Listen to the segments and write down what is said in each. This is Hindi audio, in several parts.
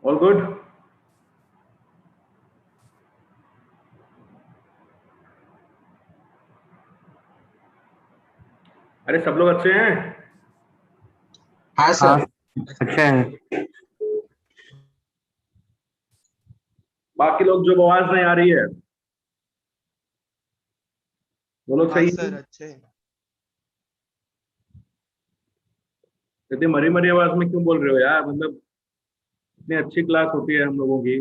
All good. अरे सब लोग अच्छे हैं? हाँ सर। अच्छे हैं। बाकी लोग जो आवाज नहीं आ रही है वो लोग हाँ सही सर है? अच्छे हैं। इतनी मरी मरी आवाज में क्यों बोल रहे हो यार? मतलब इतनी अच्छी क्लास होती है हम लोगों की,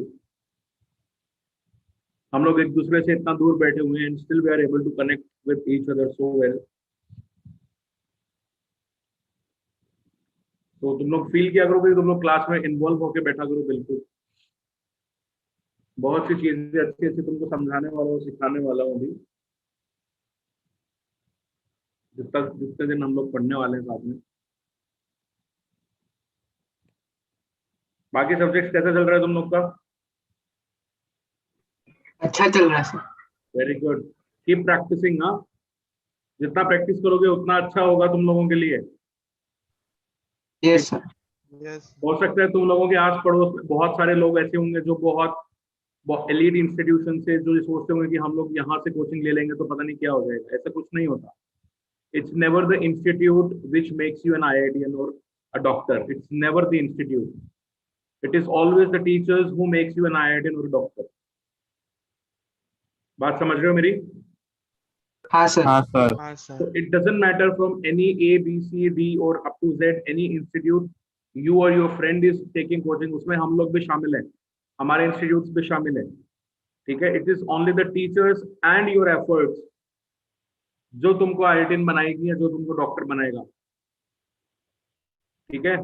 हम लोग एक दूसरे से इतना दूर बैठे हुए हैं, still we are able to connect with each other so well. तो तुम लोग फील किया करो कि तुम लोग क्लास में इन्वॉल्व होकर बैठा करो। बिल्कुल, बहुत सी चीजें अच्छी अच्छी तुमको समझाने वाला हूँ, सिखाने वाला हूँ अभी, जितने दिन हम लोग पढ़ने वाले हैं साथ में। बाकी सब्जेक्ट कैसा चल रहा है तुम लोग का? अच्छा चल रहा है sir. Very good. Keep practising. हाँ, जितना प्रैक्टिस करोगे उतना अच्छा होगा तुम लोगों के लिए। Yes sir. यस। हो सकता है तुम लोगों के आस पड़ोस में बहुत सारे लोग ऐसे होंगे जो बहुत एलीट इंस्टीट्यूशन से जो ये सोचते होंगे कि हम लोग यहाँ से कोचिंग ले लेंगे तो पता नहीं क्या हो जाएगा। ऐसा कुछ नहीं होता। It's never the institute which makes you an IITian or a doctor. It's never the institute. It is always the teachers who makes you an IITian or doctor. बात समझ रहे हो मेरी? हाँ सर। हाँ सर। हाँ So sir. it doesn't matter from any A, B, C, D or up to Z, any institute you or your friend is taking coaching, उसमें हम लोग भी शामिल हैं, हमारे इंस्टीट्यूट्स भी शामिल हैं। ठीक है? It is only the teachers and your efforts जो तुमको आईआईटीएन बनाएगी या जो तुमको डॉक्टर बनाएगा। ठीक है?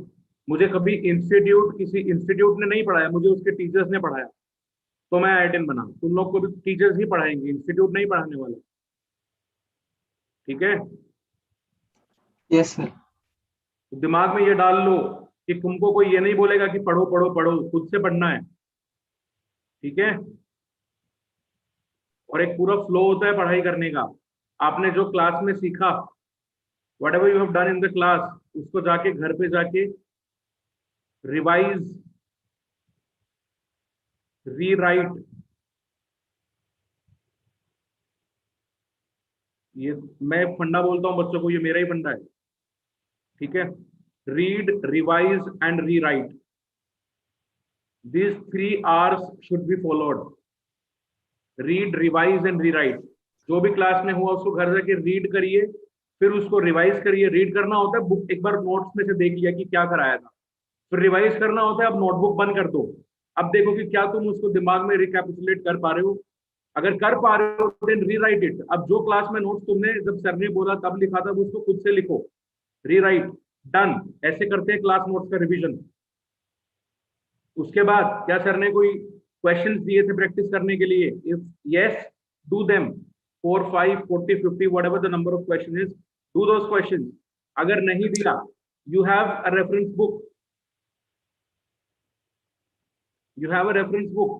मुझे कभी किसी इंस्टीट्यूट ने नहीं पढ़ाया, मुझे उसके टीचर्स ने पढ़ाया तो मैं आईआईटीएन बना। तुम लोग को भी टीचर्स ही पढ़ाएंगे, इंस्टीट्यूट नहीं पढ़ाने वाला। ठीक है? Yes sir. तो दिमाग में ये डाल लो कि तुमको कोई ये नहीं बोलेगा कि पढ़ो पढ़ो पढ़ो, खुद से पढ़ना है। ठीक है? और एक पूरा फ्लो होता है पढ़ाई करने का। आपने जो क्लास में सीखा, what ever you have done in the class, उसको जाके घर पे जाके रिवाइज, रीराइट। ये मैं फंडा बोलता हूँ बच्चों को, ये मेरा ही फंडा है। ठीक है? Read, revise and rewrite, these 3 R's should be followed. Read, revise and rewrite. जो भी क्लास में हुआ उसको घर जाके रीड करिए, फिर उसको रिवाइज करिए। रीड करना होता है बुक एक बार नोट्स में से देख लिया कि क्या कराया था, फिर रिवाइज करना होता है अब नोटबुक बंद कर दो, अब देखो कि क्या तुम उसको दिमाग में रिकैपिचुलेट कर पा रहे हो। अगर कर पा रहे हो देन रीराइट इट। अब जो क्लास में नोट्स तुमने जब सर ने बोला तब लिखा था वो उसको खुद से लिखो। Rewrite, done. ऐसे करते हैं क्लास नोट्स का रिविजन। उसके बाद क्या सर ने कोई क्वेश्चंस दिए थे प्रैक्टिस करने के लिए? If yes, do them. 4, 5, 40, 50 whatever the number of question is, do those questions. अगर नहीं दिया, you have a reference book. You have a reference book.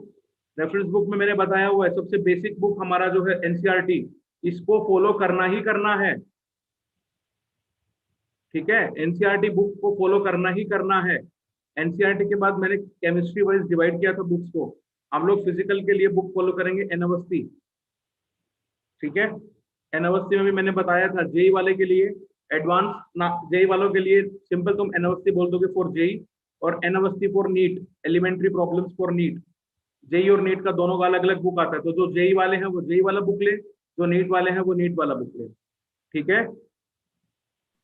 Reference book में मैंने बताया हुआ है, सबसे बेसिक बुक हमारा जो है एनसीईआरटी, इसको फॉलो करना ही करना है। ठीक है? एनसीईआरटी बुक को फॉलो करना ही करना है। एनसीईआरटी के बाद मैंने केमिस्ट्री वाइज डिवाइड किया था बुक्स को। हम लोग फिजिकल के लिए बुक फॉलो करेंगे एन अवस्थी। ठीक है? एन अवस्थी में भी मैंने बताया था जेई वाले के लिए एडवांस ना, जेई वालों के लिए सिंपल तुम एन अवस्थी बोल दोगे फॉर जेई, और N Awasthi for NEET, elementary problems for NEET. JEE और नीट का दोनों का अलग अलग बुक आता है, तो जो जेई वाले हैं वो जेई वाला बुक ले, जो नीट वाले हैं वो नीट वाला बुक ले। ठीक है?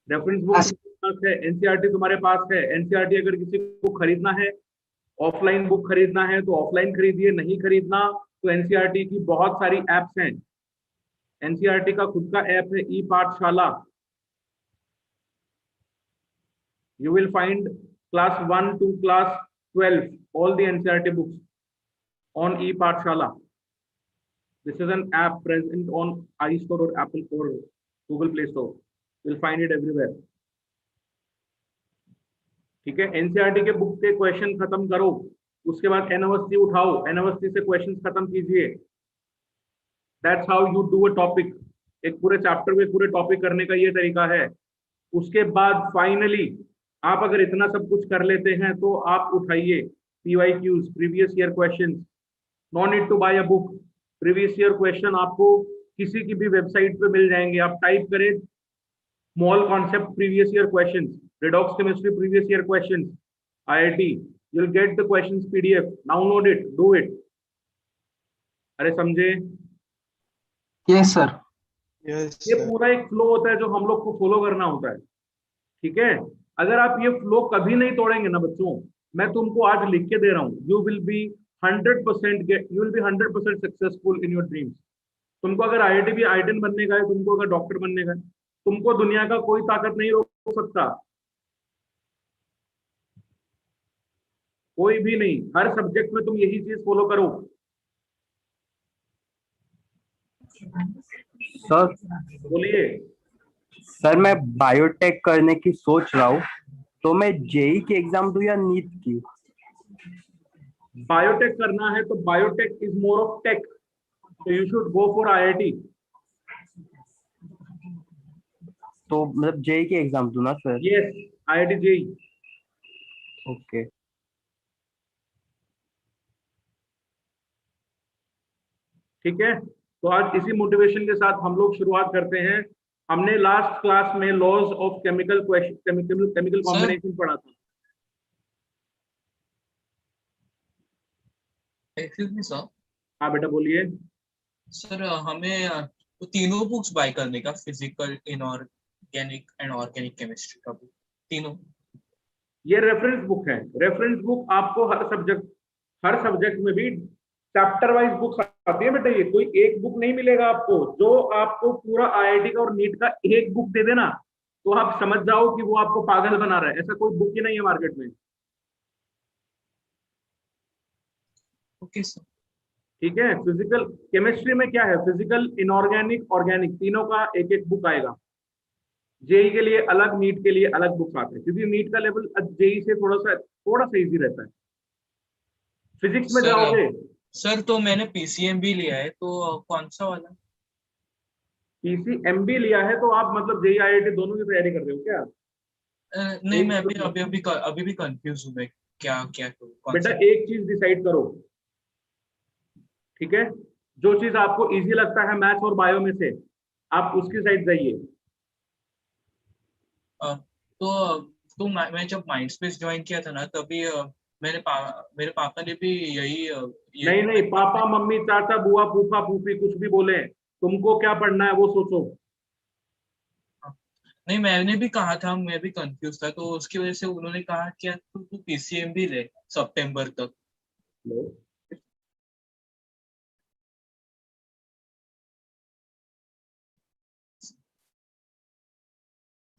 रेफरेंस बुक पास है, एनसीईआरटी तुम्हारे पास है। एनसीईआरटी अगर किसी को खरीदना है, ऑफलाइन बुक खरीदना है तो ऑफलाइन खरीदिए, नहीं खरीदना तो एनसीईआरटी की बहुत सारी एप्स हैं। एनसीईआरटी का खुद का ऐप है ई पाठशाला। You will find class 1 to class 12 all the NCERT books on ई पाठशाला. This is an app present on iStore or Apple or Google Play Store. You'll find it everywhere. ठीक है? एनसीईआरटी के बुक के क्वेश्चन खत्म करो, उसके बाद एन अवस्थी उठाओ, एन अवस्थी से क्वेश्चन खत्म कीजिए। That's how you do a topic. एक पूरे चैप्टर में पूरे टॉपिक करने का ये तरीका है। उसके बाद फाइनली आप अगर इतना सब कुछ कर लेते हैं तो आप उठाइए PYQs, previous year questions. No need to buy a book, previous year question आपको किसी की भी वेबसाइट पे मिल जाएंगे। आप टाइप करें mall concept previous year questions, redox chemistry previous year questions, IIT, you'll get the questions PDF, download it, do it। अरे समझे? Yes sir. ये पूरा एक फ्लो होता है जो हम लोग को फॉलो करना होता है, ठीक है? अगर आप ये फ्लो कभी नहीं तोड़ेंगे ना बच्चों, मैं तुमको आज लिख के दे रहा हूँ, you will be 100% get, you will be 100% successful in your dreams. तुमको अगर आईआईटी बनने का है, तुमको अगर डॉक्टर बनने का है, तुमको दुनिया का कोई ताकत नहीं रोक सकता, कोई भी नहीं। हर सब्जेक्ट में तुम यही चीज फॉलो करो। सर बोलिए। सर मैं बायोटेक करने की सोच रहा हूँ, तो मैं जेई की एग्जाम दूं या नीट की? बायोटेक करना है तो biotech is more of tech, तो you should go for IIT। तो मतलब जेई की एग्जाम दूं ना sir? Yes, IIT JEE। Okay. ठीक है, तो आज इसी मोटिवेशन के साथ हम लोग शुरुआत करते हैं। हमने लास्ट क्लास में laws of chemical chemical combination पढ़ा था। Excuse me sir. हाँ बेटा बोलिए। सर हमें तो तीनों बुक्स बाय करने का, physical, inorganic and organic chemistry का बुक, तीनों। ये रेफरेंस बुक है। रेफरेंस बुक आपको हर सब्जेक्ट में भी चैप्टर वाइज बुक्स आती है बेटा। ये कोई एक बुक नहीं मिलेगा आपको। जो आपको पूरा IIT का और नीट का एक बुक दे देना, तो आप समझ जाओ कि वो आपको पागल बना रहा है। ऐसा कोई बुक ही नहीं है मार्केट में। Okay sir. ठीक है, फिजिकल केमिस्ट्री में क्या है, फिजिकल, इनऑर्गेनिक, ऑर्गेनिक, तीनों का एक एक बुक आएगा। जेई के लिए अलग, नीट के लिए अलग बुक्स आते हैं, क्योंकि नीट का लेवल जेई से थोड़ा सा इजी रहता है। फिजिक्स में जाओगे, सर तो मैंने PCM भी लिया है, तो कौन सा वाला? PCMB लिया है, तो आप मतलब जेई IIT दोनों की तैयारी कर रहे हो क्या? नहीं, मैं एक अभी भी कंफ्यूज हूँ मैं, क्या क्या करूँ, कौन बेटा सा? एक चीज डिसाइड करो, ठीक है? जो चीज आपको इजी लगता है मैथ्स और बायो में से, आप उसकी साइड जाइए। तो मैं जब माइंडस्पेस ज्वाइन किया था ना, तभी मेरे पापा ने भी ये नहीं नहीं, पापा मम्मी चाचा बुआ फूफा फूफी कुछ भी बोले, तुमको क्या पढ़ना है वो सोचो। नहीं, मैंने भी कहा था, मैं भी कंफ्यूज था, तो उसकी वजह से उन्होंने कहा कि यार तू PCM भी ले सितंबर तक।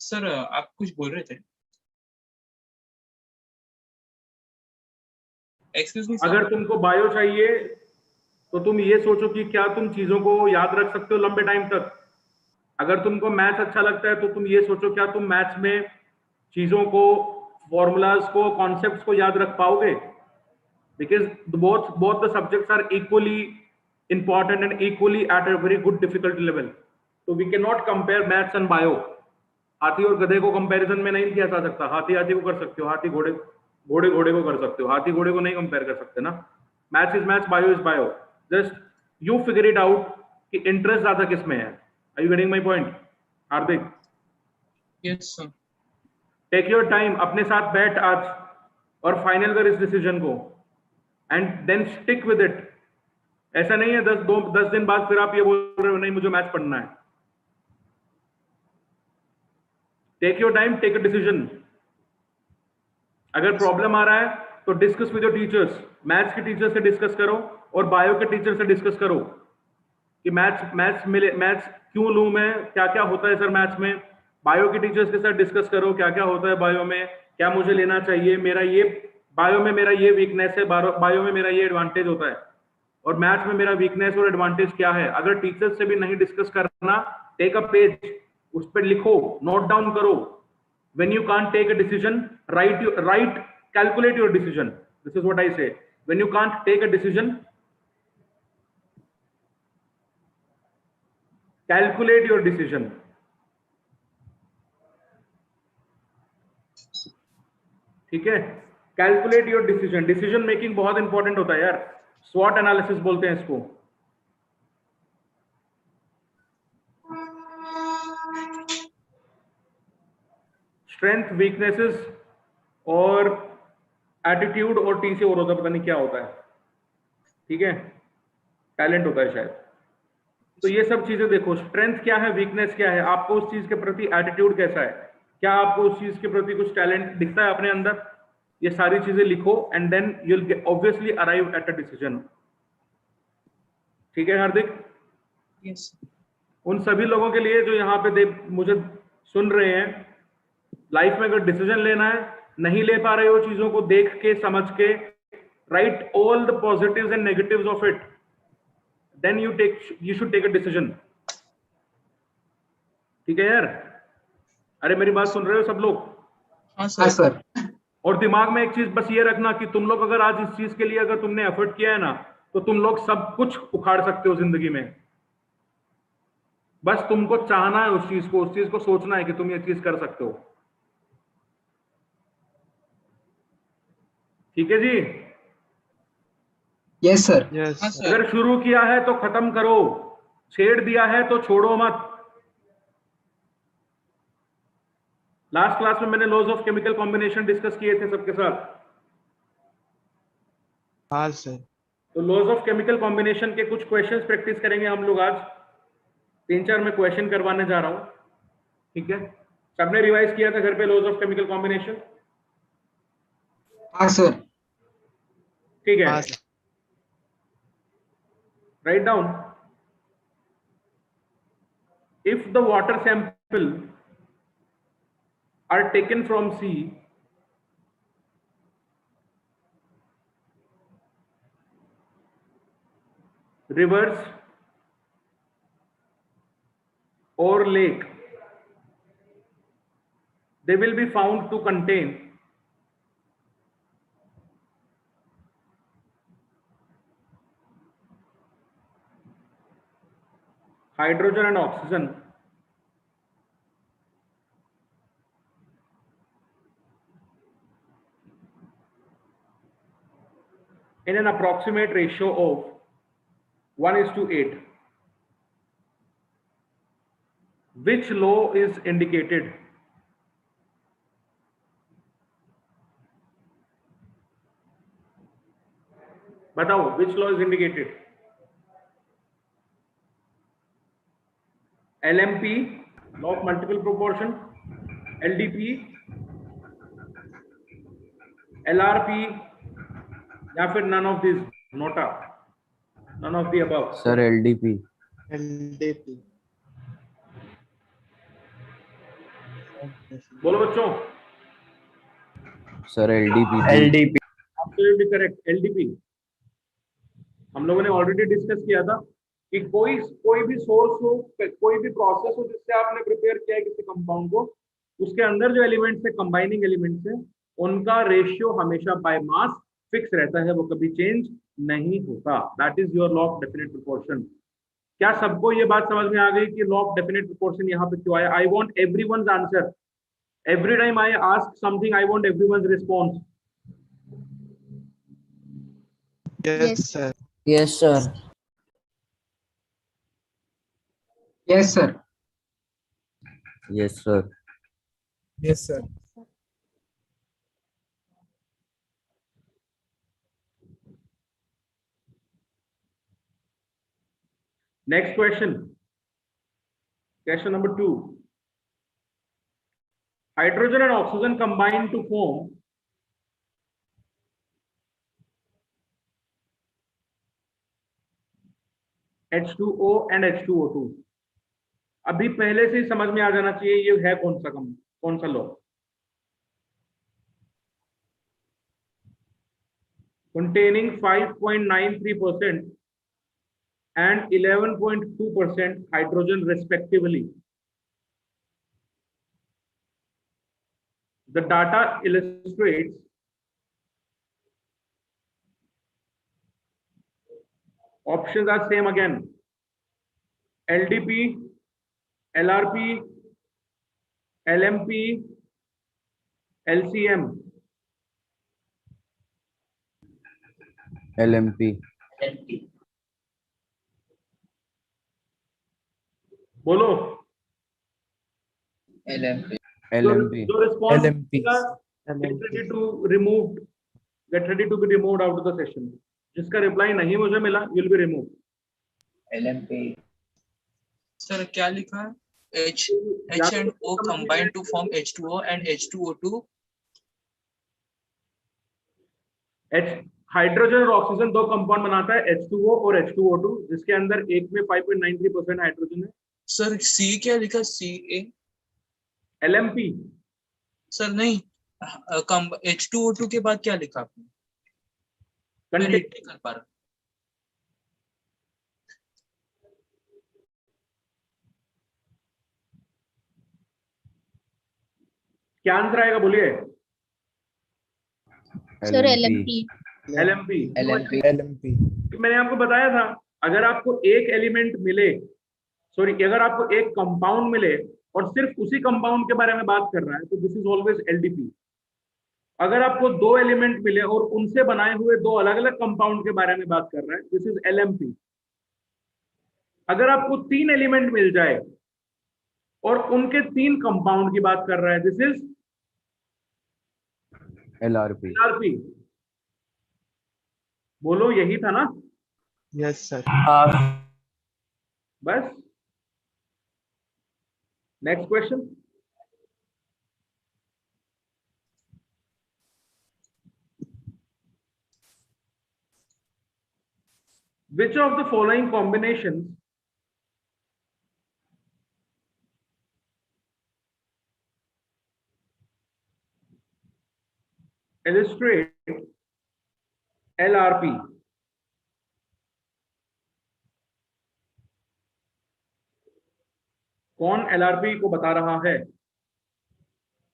सर आप कुछ बोल रहे थे? Excuse me sir. अगर तुमको बायो चाहिए तो तुम ये सोचो कि क्या तुम चीजों को याद रख सकते हो लंबे टाइम तक। अगर तुमको मैथ्स अच्छा लगता है तो तुम ये सोचो क्या तुम मैथ्स में चीजों को, फॉर्मूलाज को, कॉन्सेप्ट्स को याद रख पाओगे? Because both the subjects are equally important and equally at a very good difficulty level, so we cannot compare maths and bio। हाथी और गधे को कंपैरिजन में नहीं किया जा सकता। हाथी हाथी को कर सकते हो, हाथी घोड़े घोड़े को कर सकते हो, हाथी घोड़े को नहीं कंपेयर कर सकते ना। Maths is maths, bio is bio. Just you figure it out कि इंटरेस्ट ज्यादा किस में है। Are you getting my point Hardik? Yes sir. Take your time, अपने साथ बैठ आज और फाइनल कर इस डिसीजन को, and then stick with it. ऐसा नहीं है 10 दिन बाद फिर आप ये बोल रहे हो नहीं मुझे मैथ्स पढ़ना है। Take your time, take a decision. अगर प्रॉब्लम आ रहा है तो discuss with your teachers. Maths के टीचर से डिस्कस करो और बायो के टीचर से डिस्कस करो कि मैथ्स क्यों लूं मैं, क्या क्या होता है सर मैथ्स में। बायो के टीचर्स के साथ डिस्कस करो क्या क्या होता है बायो में, क्या मुझे लेना चाहिए, मेरा ये बायो में मेरा ये वीकनेस है, बायो में मेरा ये एडवांटेज होता है, और मैथ्स में मेरा वीकनेस और एडवांटेज क्या है। अगर टीचर्स से भी नहीं डिस्कस करना, टेक अ पेज, उस पर लिखो, नोट डाउन करो। when you can't take a decision, calculate your decision। this is what I say, when you can't take a decision, calculate your decision। ठीक है। Calculate your decision, decision making बहुत इंपॉर्टेंट होता है यार, स्वॉट एनालिसिस बोलते हैं इसको। स्ट्रेंथ, वीकनेसेस और एटीट्यूड और टी से और होता है, पता नहीं क्या होता है, ठीक है, टैलेंट होता है शायद। तो ये सब चीजें देखो, स्ट्रेंथ क्या है, वीकनेस क्या है, आपको उस चीज के प्रति एटीट्यूड कैसा है, क्या आपको उस चीज के प्रति कुछ टैलेंट दिखता है अपने अंदर, ये सारी चीजें लिखो and then you will obviously arrive at a decision. ठीक है हार्दिक? यस उन सभी लोगों के लिए जो यहाँ पे मुझे सुन रहे हैं, लाइफ में अगर डिसीजन लेना है, नहीं ले पा रहे हो चीजों को देख के समझ के, write all the positives and negatives of it, then you should take a decision। ठीक है यार? अरे मेरी बात सुन रहे हो सब लोग? हाँ हाँ सर। सर। और दिमाग में एक चीज बस ये रखना कि तुम लोग अगर आज इस चीज के लिए अगर तुमने एफर्ट किया है ना, तो तुम लोग सब कुछ उखाड़ सकते हो जिंदगी में। बस तुमको चाहना है उस चीज को सोचना है कि तुम ये चीज कर सकते हो। ठीक है जी? Yes sir. हाँ सर। अगर शुरू किया है तो खत्म करो, छेड़ दिया है तो छोड़ो मत। लास्ट क्लास में मैंने laws of chemical combination discuss किए थे सबके साथ। हाँ सर। तो लॉज ऑफ केमिकल कॉम्बिनेशन के कुछ क्वेश्चंस प्रैक्टिस करेंगे हम लोग आज। 3-4 मैं क्वेश्चन करवाने जा रहा हूं, ठीक है? सबने रिवाइज किया था घर पे लॉज ऑफ केमिकल कॉम्बिनेशन? हाँ सर। ठीक है, हाँ sir. write down, if the water sample are taken from sea, rivers or lake, they will be found to contain hydrogen and oxygen in an approximate ratio of 1:8. Which law is indicated? बताओ, which law is indicated? LMP, law of multiple proportion, LDP, LRP, या फिर none of these, NOTA, none of the above? Sir LDP। LDP। बोलो बच्चों। Sir LDP। LDP। Absolutely correct, LDP। हम लोगों ने ऑलरेडी डिस्कस किया था कि कोई भी सोर्स हो, कोई भी प्रोसेस हो जिससे आपने प्रिपेयर किया है किसी कंपाउंड को, उसके अंदर जो एलिमेंट्स है, कंबाइनिंग एलिमेंट्स है, उनका रेशियो हमेशा बाय मास फिक्स रहता है, वो कभी चेंज नहीं होता। That is your law of definite proportion. क्या सबको ये बात समझ में आ गई कि लॉ ऑफ डेफिनेट प्रोपोर्शन यहाँ पे क्यों आया? I want everyone's answer. Every time I ask something, I want everyone's response. Yes sir. Yes, sir. Yes sir. Yes sir. Yes sir. Next question. Question number 2. Hydrogen and oxygen combine to form H2O and H2O2. अभी पहले से ही समझ में आ जाना चाहिए ये है कौन सा law? Containing 5.93% and 11.2% hydrogen respectively. The data illustrates options are same again: LDP, LRP, LMP, LCM. LMP. बोलो। LMP. जो response LMP. Get ready to remove, get ready to be removed out of the session. जिसका रिप्लाई नहीं मुझे मिला, विल बी रिमूव। सर क्या लिखा है? H and O combine to form H2O and H2O2. Hydrogen और ऑक्सीजन दो कंपाउंड बनाता है, H2O और H2O2, जिसके अंदर एक में 5.93% हाइड्रोजन है। सर C क्या लिखा? CA। LMP। सर नहीं, H2O2 के बाद क्या लिखा आपने? मैं रीड नहीं कर पा रहा। क्या आंसर आएगा बोलिए? Sir LMP। LMP. मैंने आपको बताया था, अगर आपको एक एलिमेंट मिले, सॉरी, अगर आपको एक कंपाउंड मिले और सिर्फ उसी कंपाउंड के बारे में बात कर रहा है, तो दिस इज ऑलवेज LDP। अगर आपको दो एलिमेंट मिले और उनसे बनाए हुए दो अलग अलग कंपाउंड के बारे में बात कर रहा है, दिस इज LMP। अगर आपको तीन एलिमेंट मिल जाए और उनके तीन कंपाउंड की बात कर रहा है, दिस इज LRP। बोलो, यही था ना? Yes, sir. बस। Next question. Which of the following combinations illustrate LRP? कौन LRP को बता रहा है?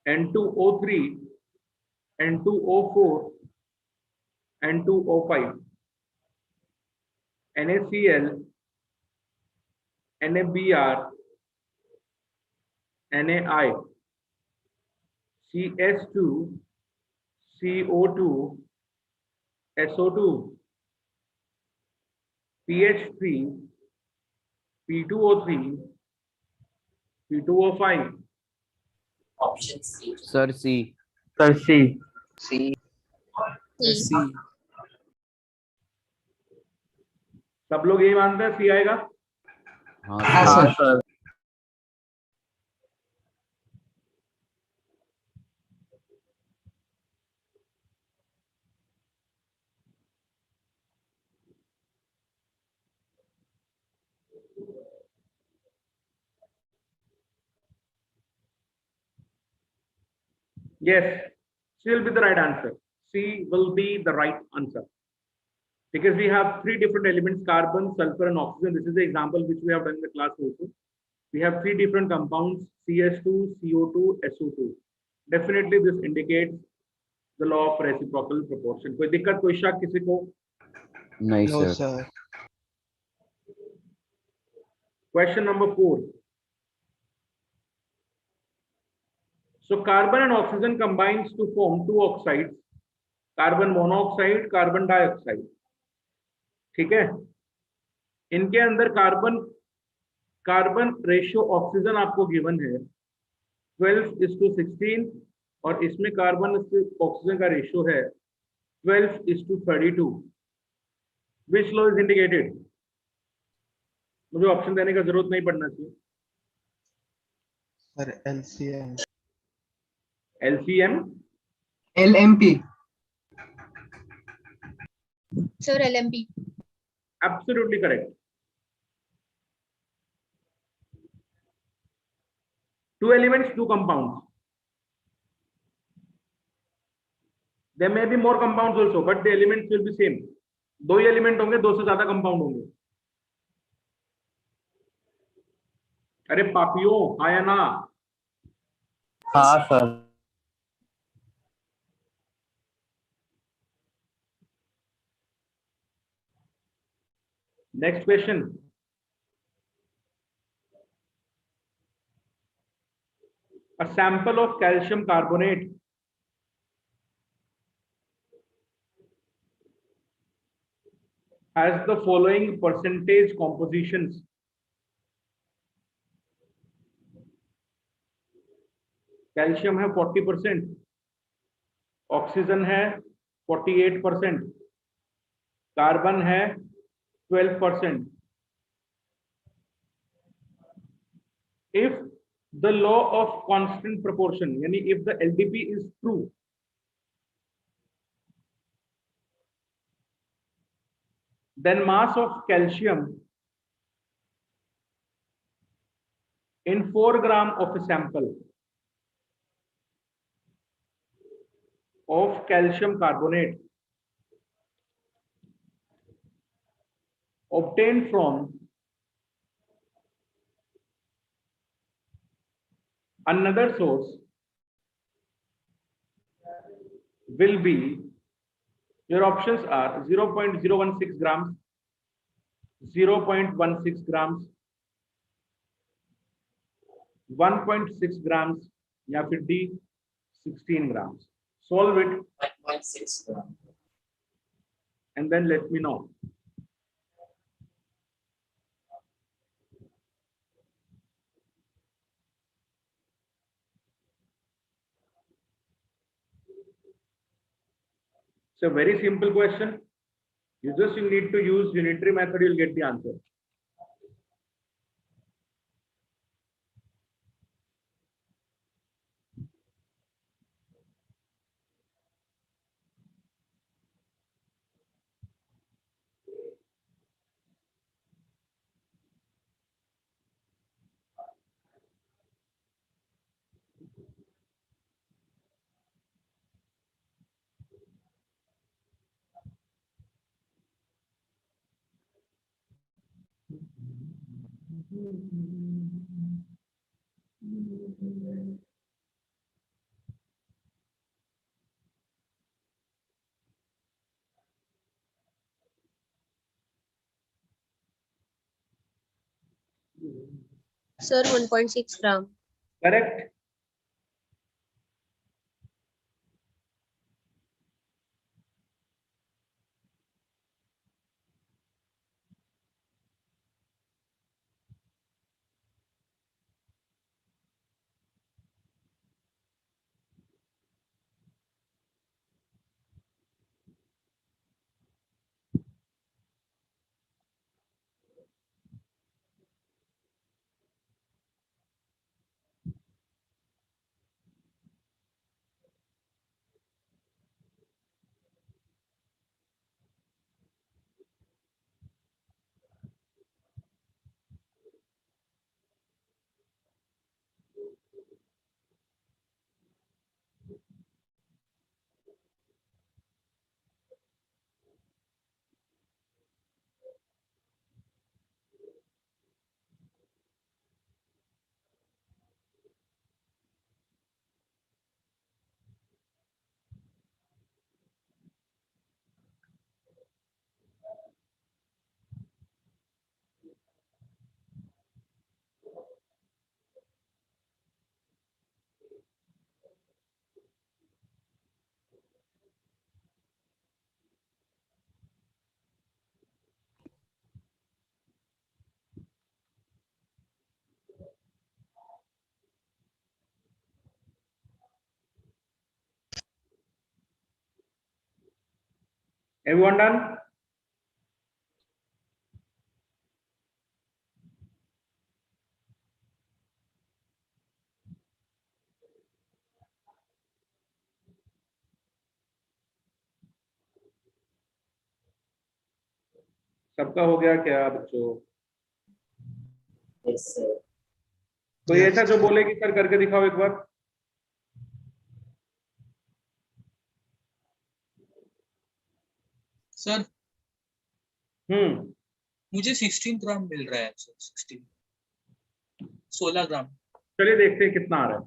N2O3, N2O4, N2O5, NaCl, NaBr, NaI, CS2, CO2, SO2, PH3, P2O3, P2O5। Sir, C. C. सब लोग यही मानते हैं सी आएगा? हाँ sir. Yes, C will be the right answer. C will be the right answer. Because we have three different elements: carbon, sulfur, and oxygen. This is the example which we have done in the class also. We have three different compounds: CS2, CO2, SO2. Definitely, this indicates the law of reciprocal proportion. कोई दिक्कत, कोई शक किसी को? नहीं No, sir. sir. Question number 4. So carbon and oxygen combines to form two oxides: carbon monoxide, carbon dioxide. ठीक है? इनके अंदर कार्बन रेशियो ऑक्सीजन आपको गिवन है 12:16, और इसमें कार्बन ऑक्सीजन का रेशियो है 12:32। Which law is indicated? मुझे ऑप्शन देने का जरूरत नहीं पड़ना चाहिए। Sir, LCM. LCM। LMP। Sir LMP। Absolutely correct. Two elements, two compounds. There may be more compounds also, but the elements will be same. दो ही एलिमेंट होंगे, दो से ज्यादा कंपाउंड होंगे। अरे पापियों, आया ना? हाँ sir. Next question. A sample of calcium carbonate has the following percentage compositions. Calcium है 40%, ऑक्सीजन है 48%, कार्बन है 12%. If the law of constant proportion, यानी if the LDP is true, then mass of calcium in 4 gram of a sample of calcium carbonate obtained from another source will be, your options are 0.016 grams, 0.16 grams, 1.6 grams या फिर D 16 grams. Solve it 1.6 gram. and then let me know. It's a very simple question. You just need to use unitary method, you'll get the answer. Sir, 1.6 gram. Correct. Everyone done? सबका हो गया क्या बच्चों? Yes, sir. तो ये ऐसा जो बोले कि सर करके दिखाओ एक बार. सर मुझे 16 ग्राम मिल रहा है सर. 16 ग्राम. चलिए देखते हैं कितना आ रहा है.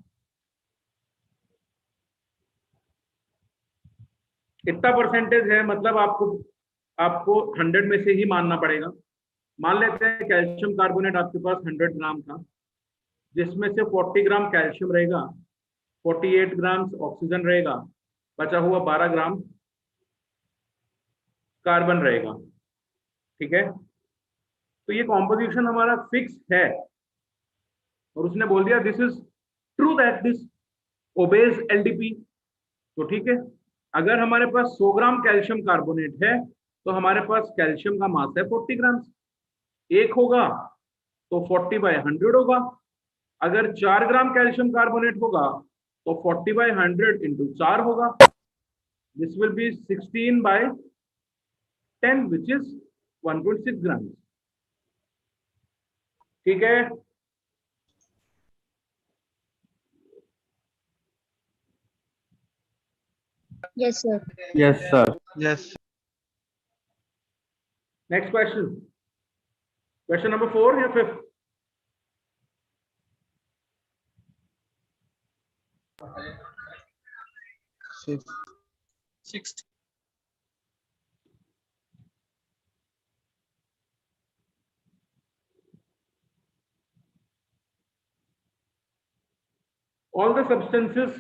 इतना परसेंटेज है, मतलब आपको 100 में से ही मानना पड़ेगा. मान लेते हैं कैल्शियम कार्बोनेट आपके पास 100 ग्राम था, जिसमें से 40 ग्राम कैल्शियम रहेगा, 48 ग्राम ऑक्सीजन रहेगा, बचा हुआ 12 ग्राम कार्बन रहेगा. ठीक है, तो ये कॉम्पोजिशन हमारा फिक्स है और उसने बोल दिया this is true that this obeys LDP. तो ठीक है, अगर हमारे पास 100 ग्राम कैल्शियम कार्बोनेट है तो हमारे पास कैल्शियम का मास है 40 ग्राम। एक होगा तो 40/100 होगा। अगर 4 ग्राम कैल्शियम कार्बोनेट होगा तो 40/100 इंटू 4 होगा। This will be 16/10 which is 1.6 ग्राम। ठीक है, Yes, sir. Yes sir. Yes. Next question, question number 4 या 5? Fifth. 6th. All the substances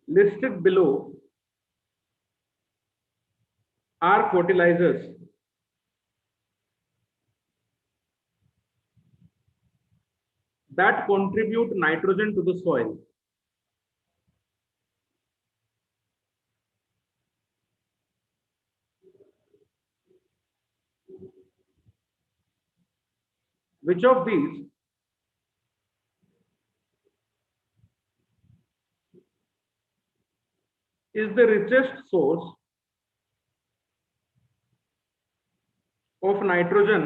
listed below are fertilizers that contribute nitrogen to the soil. Which of these is the richest source of nitrogen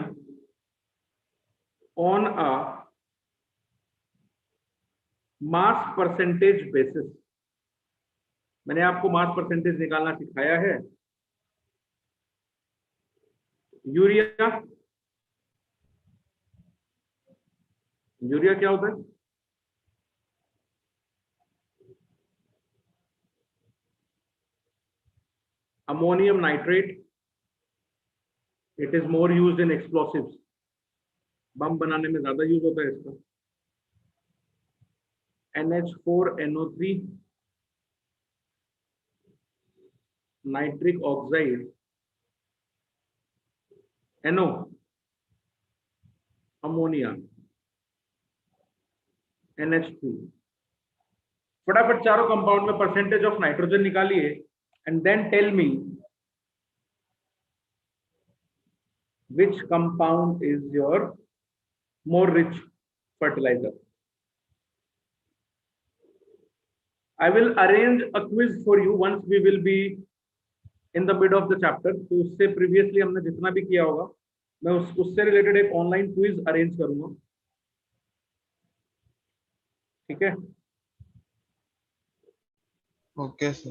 on a mass percentage basis? मैंने आपको मास परसेंटेज निकालना सिखाया है। यूरिया, यूरिया क्या होता है? Ammonium nitrate, it is more used in explosives. Bomb बनाने में ज्यादा यूज होता है इसका। NH4NO3, nitric oxide, NO, ammonia, NH3। फटाफट चारों कंपाउंड में परसेंटेज ऑफ नाइट्रोजन निकालिए and then tell me which compound is your more rich fertilizer. I will arrange a quiz for you once we will be in the mid of the chapter. तो उससे previously हमने जितना भी किया होगा मैं उससे रिलेटेड एक ऑनलाइन क्विज अरेंज करूंगा। ठीक है, Okay, sir.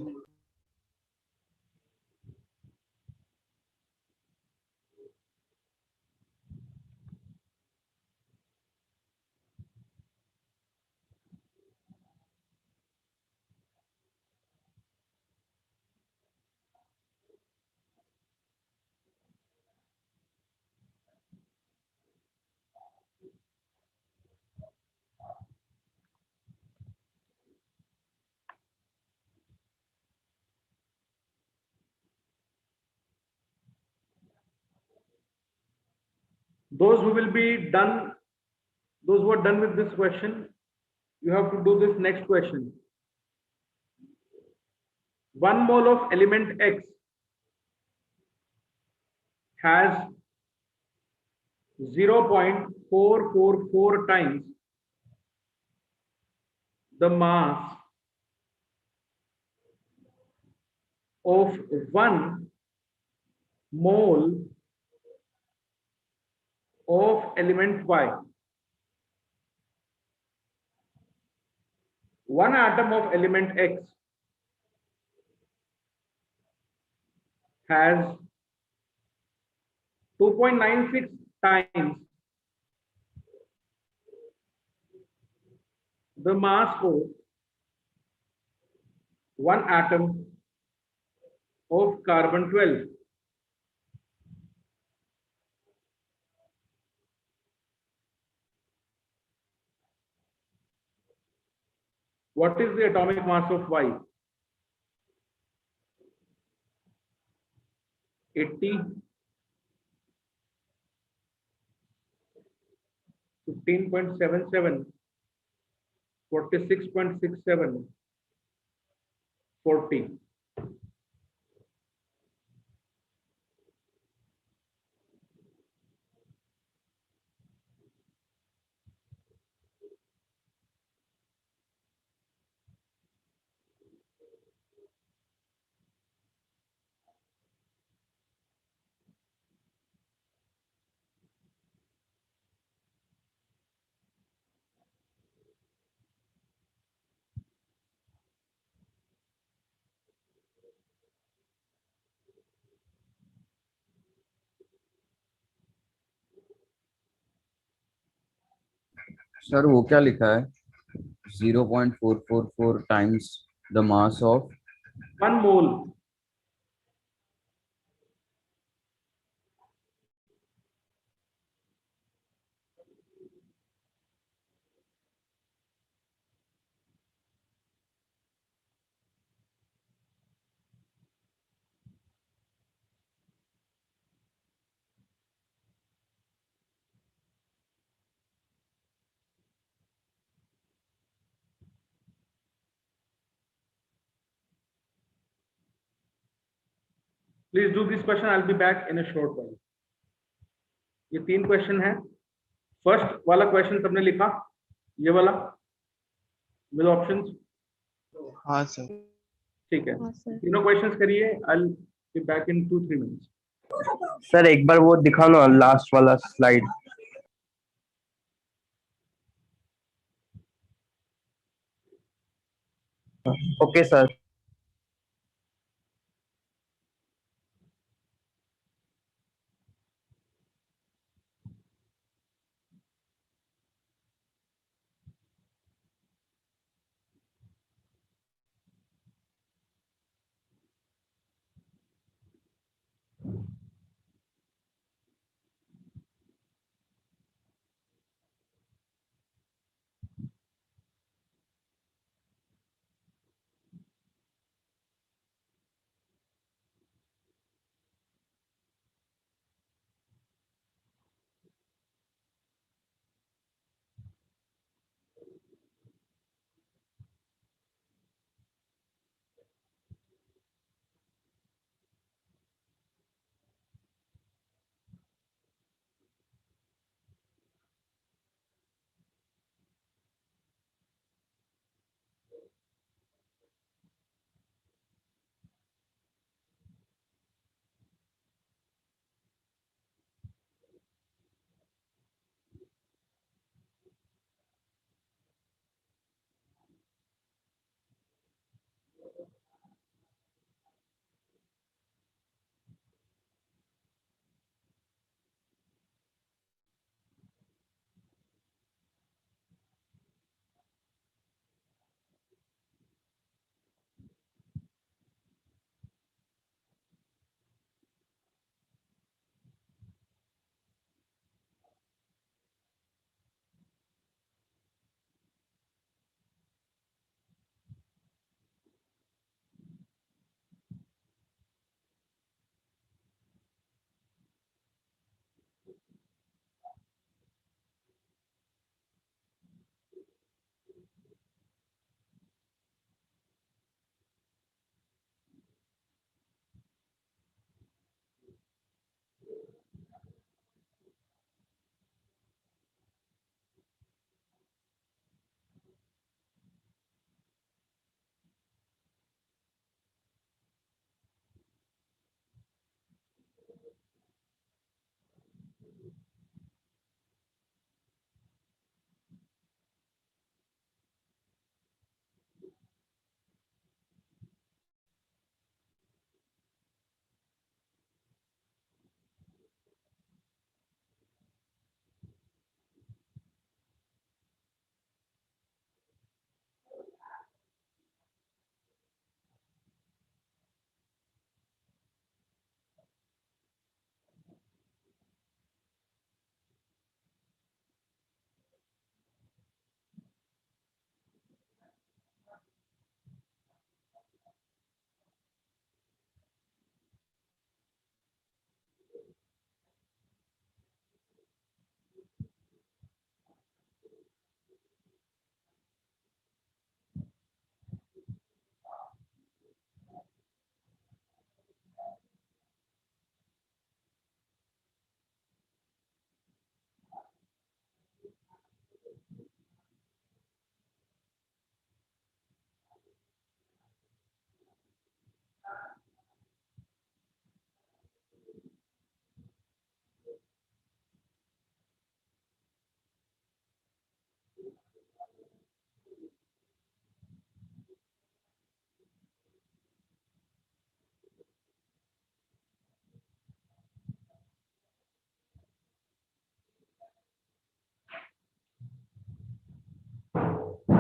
those who will be done, those who are done with this question, you have to do this next question. 1 mole of element X has 0.444 times the mass of 1 mole of element Y. 1 atom of element X has 2.96 times the mass of 1 atom of carbon 12. What is the atomic mass of Y? 80, 15.77, 46.67, 40. Sir वो क्या लिखा है 0.444 times the mass of 1 mole. Please do this question. I'll be back in a short while. ये 3 क्वेश्चन है. फर्स्ट वाला क्वेश्चन सबने लिखा, ये वाला विद ऑप्शंस. हाँ सर. ठीक है, हाँ सर. तीनों क्वेश्चंस करिए. I'll be back in 2-3 minutes. Sir एक बार वो दिखाओ ना, लास्ट वाला स्लाइड. Okay sir.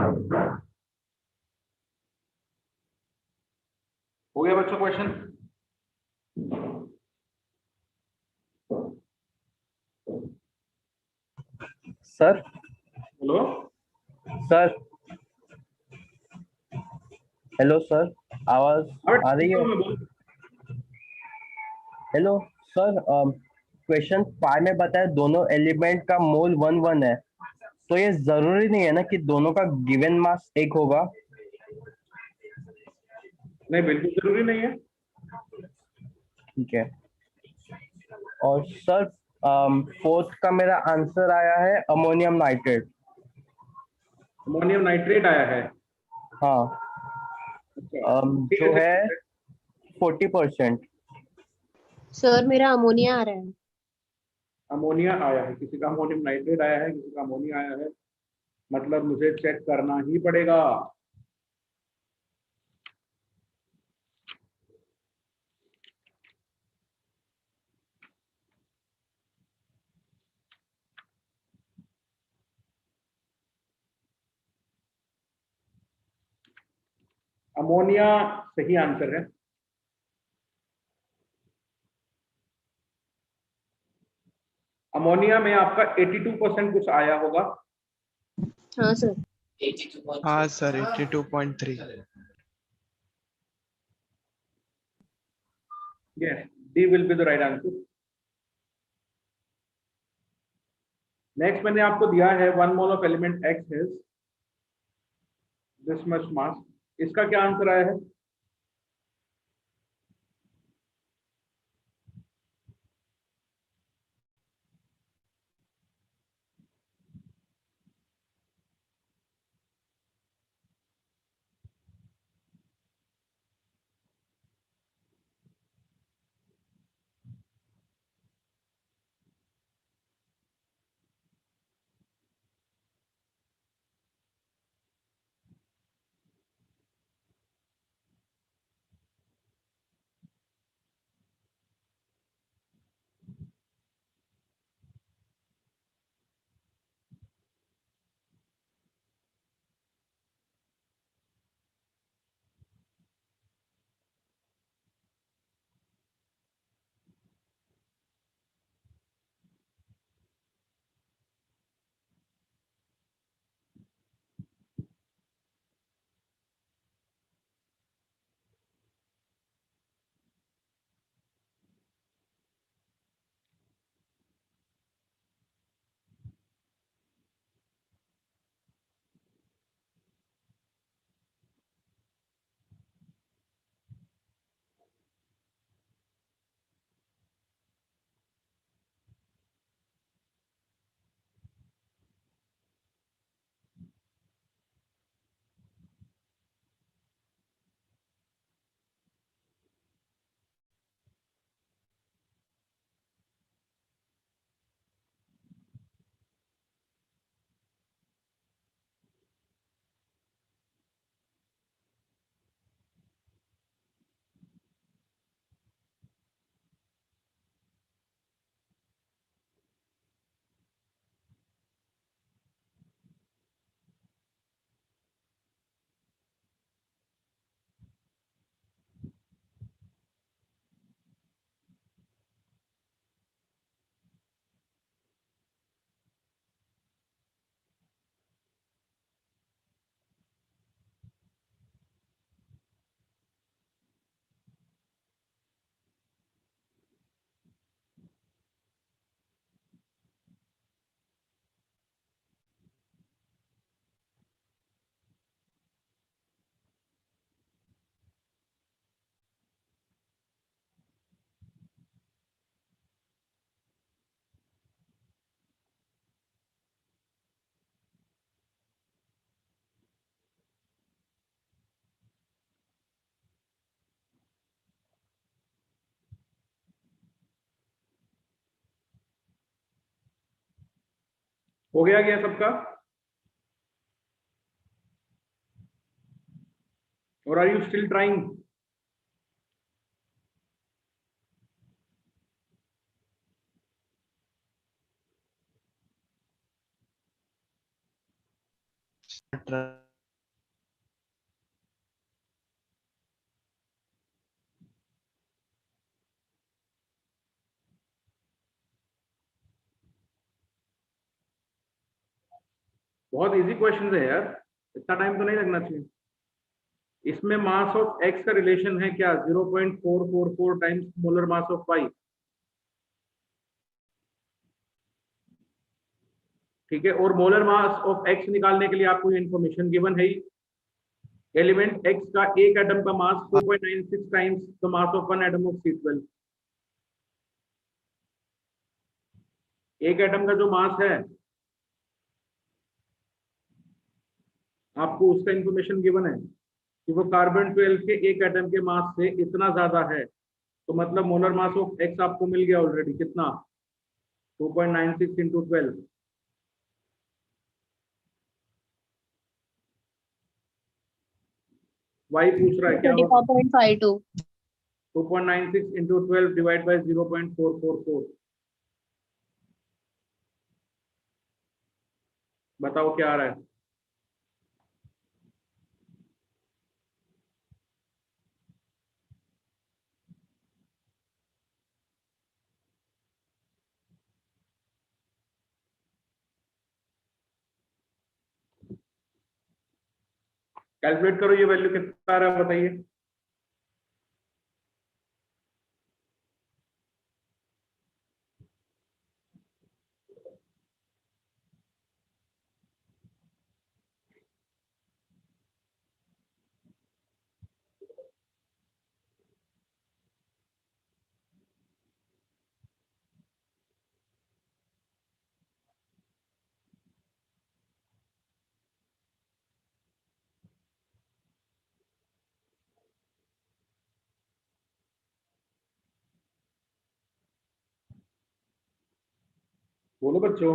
हो गया बच्चों question? Sir hello, sir hello sir, आवाज अरे आ रही ठीक है? हूँ मैं, बोल। हेलो सर, क्वेश्चन 5 में बताया दोनों एलिमेंट का मोल 1 1 है, तो ये जरूरी नहीं है ना कि दोनों का गिवन मास एक होगा? नहीं, बिल्कुल जरूरी नहीं है। ठीक है। और सर फोर्थ का मेरा आंसर आया है अमोनियम नाइट्रेट। अमोनियम नाइट्रेट आया है। हाँ, अच्छा, ठीक जो है, है ठीक है। 40%। सर मेरा अमोनिया आ रहा है। अमोनिया आया है, किसी का अमोनियम नाइट्रेट आया है, किसी का अमोनिया आया है, मतलब मुझे चेक करना ही पड़ेगा। अमोनिया सही आंसर है। अमोनिया में आपका 82% कुछ आया होगा। हाँ सर। हाँ sir 82.3। Yes, D will be the right answer. Next मैंने आपको दिया है 1 mole of element X is this much mass। इसका क्या आंसर आया है? हो गया सबका? और आर यू स्टिल ट्राइंग? बहुत इजी क्वेश्चन है यार, इतना टाइम तो नहीं लगना चाहिए। इसमें मास ऑफ एक्स का रिलेशन है क्या, 0.444 times molar mass of Y. ठीक है, और मोलर मास ऑफ एक्स निकालने के लिए आपको ये इंफॉर्मेशन गिवन है ही। एलिमेंट एक्स का एक एटम का मास 4.96 times the mass of one atom of C12। एक एटम का जो मास है आपको उसका इंफॉर्मेशन गिवन है कि वो कार्बन 12 के एक एटम के मास से इतना ज्यादा है, तो मतलब मोलर मास ऑफ एक्स आपको मिल गया ऑलरेडी, कितना 2.96 इंटू 12। वाई पूछ रहा है क्या होगा, 34.52। 2.96 इंटू 12 डिवाइड बाई 0.444। बताओ क्या आ रहा है। कैलकुलेट करो, ये वैल्यू कितना आ रहा है बताइए। बोलो बच्चों।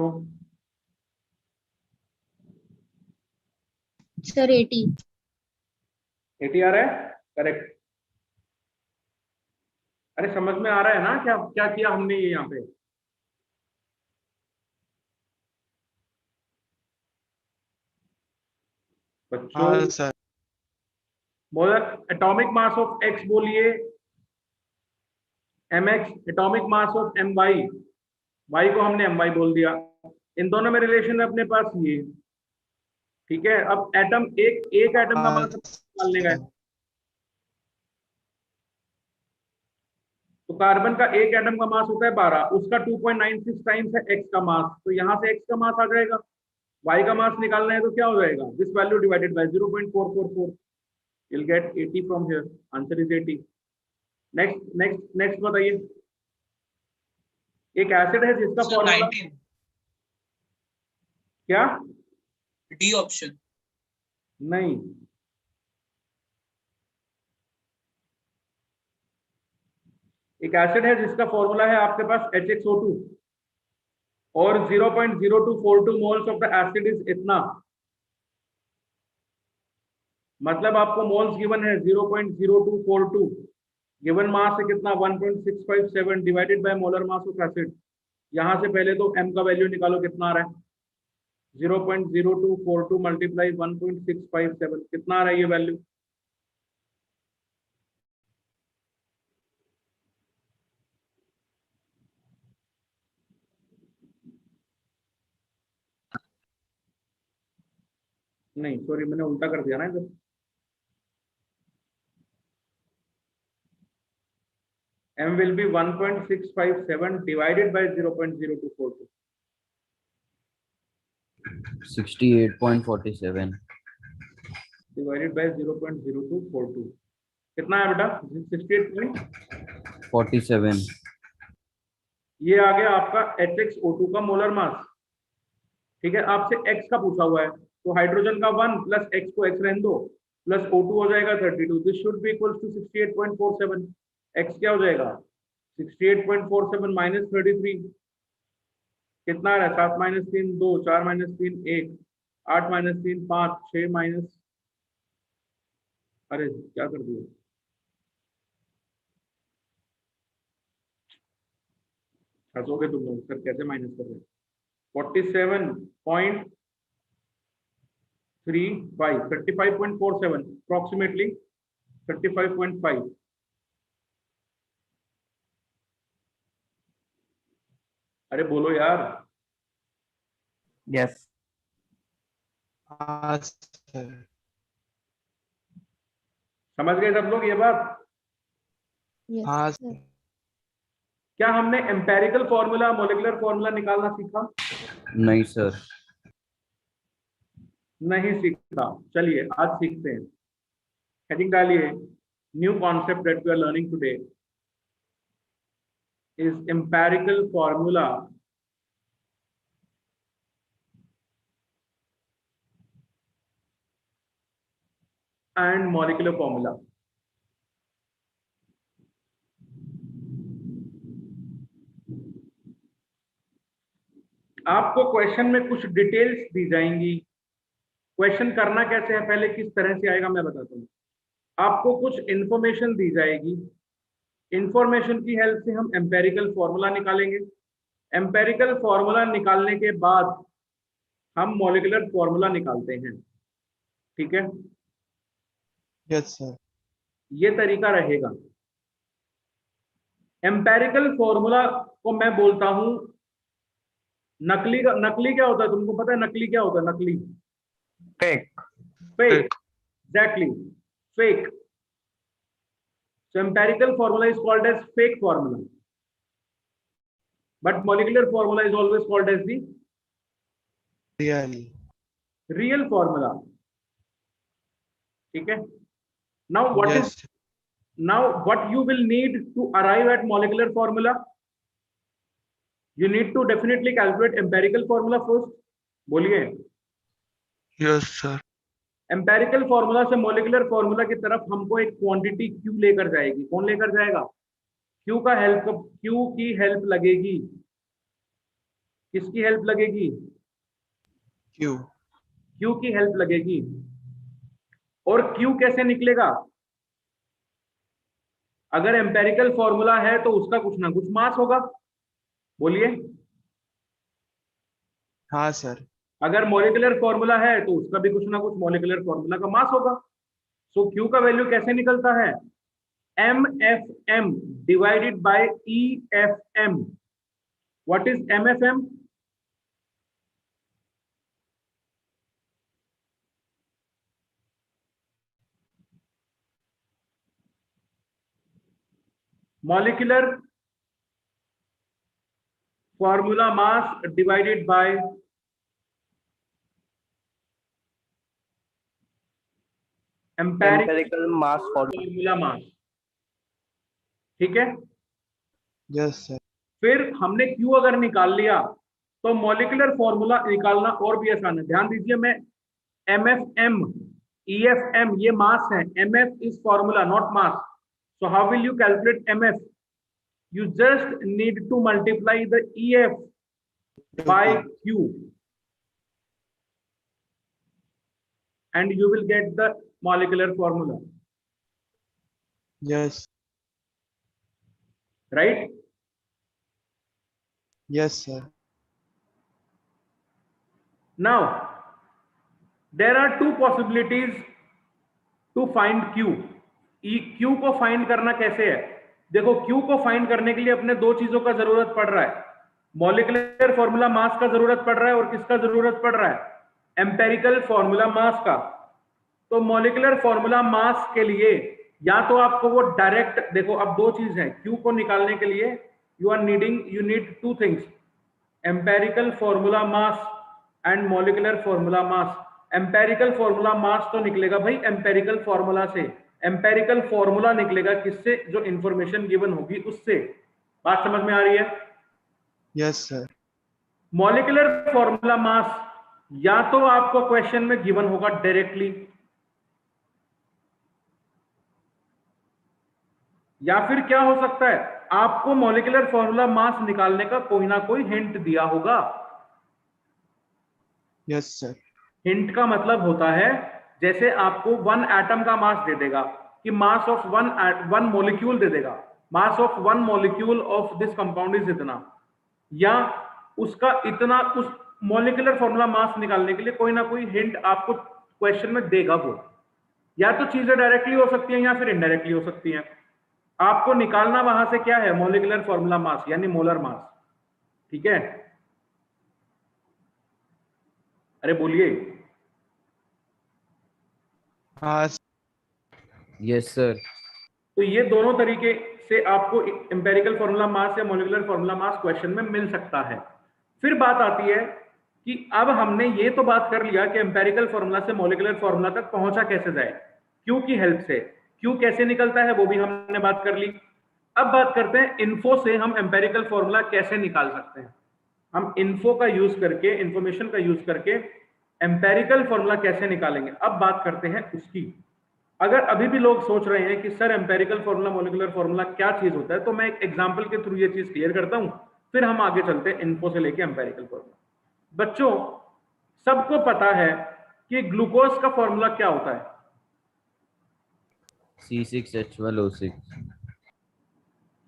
सर 80। 80 आ रहा है, करेक्ट। अरे समझ में आ रहा है ना क्या क्या किया हमने ये यहाँ पे। बच्चों, हाँ sir. Molar atomic mass of x बोलिए mx, atomic mass of my, y को हमने my बोल दिया। इन दोनों में रिलेशन है अपने पास ये। ठीक है, अब एटम एक एटम का हाँ मास निकालने का है, सर। तो कार्बन का एक एटम का मास होता है 12, उसका 2.96 टाइम्स है एक्स का मास, तो यहाँ से एक्स का मास आ जाएगा। वाई का मास निकालना है तो क्या हो जाएगा, this value divided by 0.444, you'll get 80 from here, answer is 80। Next next next बताइए। एक एसिड है जिसका सर फॉर्मूला 19 क्या, डी ऑप्शन। नहीं, एक एसिड है जिसका फॉर्मूला है आपके पास HXO2 और 0.0242 moles of the acid is इतना, मतलब आपको मोल्स गिवन है 0.0242, गिवन मास है कितना 1.657 divided by molar mass of acid. यहां से पहले तो m का वैल्यू निकालो कितना आ रहा है, 0.0242 मल्टीप्लाई 1.657, कितना आ रहा है ये वैल्यू। नहीं सॉरी, मैंने उल्टा कर दिया ना इधर। m will be 1.657 divided by 0.0242, 68.47. divided by 0.0242, कितना है बेटा 68. 47. ये आ गया आपका HXO2 का मोलर मास। ठीक है, आपसे x का पूछा हुआ है, तो हाइड्रोजन का 1 प्लस x को x रहने दो, प्लस O2 हो जाएगा 32, this should be equal to 68.47। x क्या हो जाएगा 68.47 माइनस 33, कितना आ रहा है 7 माइनस 3 2, 4 माइनस 3 1, 8 माइनस 3 5, 6 माइनस, अरे क्या कर दिया, हंसोगे तुम लोग, सर कैसे माइनस कर रहे हैं। 47.35, 35.47 अप्रोक्सीमेटली 35.5। अरे बोलो यार। यस। हाँ सर। समझ गए सब लोग ये बात? यस हाँ सर। सर। क्या हमने एम्पेरिकल फॉर्मूला मॉलिक्यूलर फॉर्मूला निकालना सीखा? नहीं सर। नहीं सीखा। चलिए आज सीखते हैं। हेडिंग डालिए, new concept that we are learning today is empirical formula and molecular formula. आपको क्वेश्चन में कुछ डिटेल्स दी जाएंगी। क्वेश्चन करना कैसे है, पहले किस तरह से आएगा मैं बताता हूँ। आपको कुछ इंफॉर्मेशन दी जाएगी, इंफॉर्मेशन की हेल्प से हम एम्पेरिकल फॉर्मूला निकालेंगे। एम्पेरिकल फॉर्मूला निकालने के बाद हम मॉलिक्यूलर फॉर्मूला निकालते हैं। ठीक है, यस सर। ये तरीका रहेगा। एम्पेरिकल फॉर्मूला को मैं बोलता हूं नकली का। नकली क्या होता है तुमको पता है? नकली क्या होता है? नकली fake. Fake, exactly, fake. So empirical formula is called as fake formula, but molecular formula is always called as the real. real formula. ठीक है। Now what is yes. now what you will need to arrive at molecular formula? You need to definitely calculate empirical formula first. बोलिए। Yes sir. एम्पेरिकल फॉर्मूला से मॉलिक्यूलर फॉर्मूला की तरफ हमको एक क्वांटिटी क्यू लेकर जाएगी। कौन लेकर जाएगा? क्यू का हेल्प, क्यू की हेल्प लगेगी। किसकी हेल्प लगेगी? क्यू। क्यू की हेल्प लगेगी। और क्यू कैसे निकलेगा? अगर एम्पेरिकल फॉर्मूला है तो उसका कुछ ना कुछ मास होगा। बोलिए। हाँ सर। अगर मॉलिक्यूलर फॉर्मूला है तो उसका भी कुछ ना कुछ मॉलिक्यूलर फॉर्मूला का मास होगा। सो क्यू का वैल्यू कैसे निकलता है? MFM divided by EFM। What is MFM? Molecular formula mass divided by empirical mass formula mass. ठीक है। Yes sir. फिर हमने क्यू अगर निकाल लिया तो मॉलिक्यूलर फॉर्मूला निकालना और भी आसान है। ध्यान दीजिए, मैं MFM EFM ये मास है, MF is formula not mass. So how will you calculate MF? You just need to multiply the EF by Q and you will get the molecular formula, yes. right? Yes sir. Now there are two possibilities to find Q. Q को फाइंड करना कैसे है? देखो, Q को फाइंड करने के लिए अपने दो चीजों का जरूरत पड़ रहा है। मॉलिक्यूलर फॉर्मूला मास का जरूरत पड़ रहा है और किसका जरूरत पड़ रहा है? एम्पेरिकल फॉर्मूला मास का। तो मॉलिक्यूलर फॉर्मूला मास के लिए या तो आपको वो डायरेक्ट, देखो अब दो चीज है Q को निकालने के लिए, you need two things, empirical formula mass and molecular formula mass. Empirical formula mass तो निकलेगा भाई एम्पेरिकल फॉर्मूला से, एम्पेरिकल फॉर्मूला निकलेगा किससे? जो इंफॉर्मेशन गिवन होगी उससे। बात समझ में आ रही है? Yes sir. Molecular formula mass या तो आपको क्वेश्चन में गिवन होगा डायरेक्टली, या फिर क्या हो सकता है, आपको मॉलिक्यूलर फॉर्मूला मास निकालने का कोई ना कोई हिंट दिया होगा। Yes sir. हिंट का मतलब होता है जैसे आपको वन एटम का मास दे देगा कि मास ऑफ वन मॉलिक्यूल दे देगा, mass of one molecule of this compound is इतना, या उसका इतना, उस मॉलिक्यूलर फॉर्मूला मास निकालने के लिए कोई ना कोई हिंट आपको क्वेश्चन में देगा वो। या तो चीजें डायरेक्टली हो सकती हैं या फिर इनडायरेक्टली हो सकती हैं। आपको निकालना वहां से क्या है? मॉलिक्यूलर फॉर्मूला मास यानी मोलर मास। ठीक है, अरे बोलिए। हाँ यस सर। तो ये दोनों तरीके से आपको एम्पेरिकल फॉर्मूला मास या मॉलिक्यूलर फॉर्मूला मास क्वेश्चन में मिल सकता है। फिर बात आती है कि अब हमने ये तो बात कर लिया कि एम्पेरिकल फॉर्मूला से मॉलिक्यूलर फॉर्मूला तक पहुंचा कैसे जाए, क्यू की हेल्प से। क्यू कैसे निकलता है वो भी हमने बात कर ली। अब बात करते हैं इन्फो से हम एम्पेरिकल फॉर्मूला कैसे निकाल सकते हैं। हम इन्फो का यूज करके, इंफॉर्मेशन का यूज करके एम्पेरिकल फॉर्मूला कैसे निकालेंगे, अब बात करते हैं उसकी। अगर अभी भी लोग सोच रहे हैं कि sir empirical formula molecular formula क्या चीज होता है, तो मैं एक एग्जांपल के थ्रू ये चीज क्लियर करता हूं, फिर हम आगे चलते हैं इन्फो से लेके एम्पेरिकल फॉर्मूला। बच्चों, सबको पता है कि ग्लूकोज का फॉर्मूला क्या होता है। C6H12O6।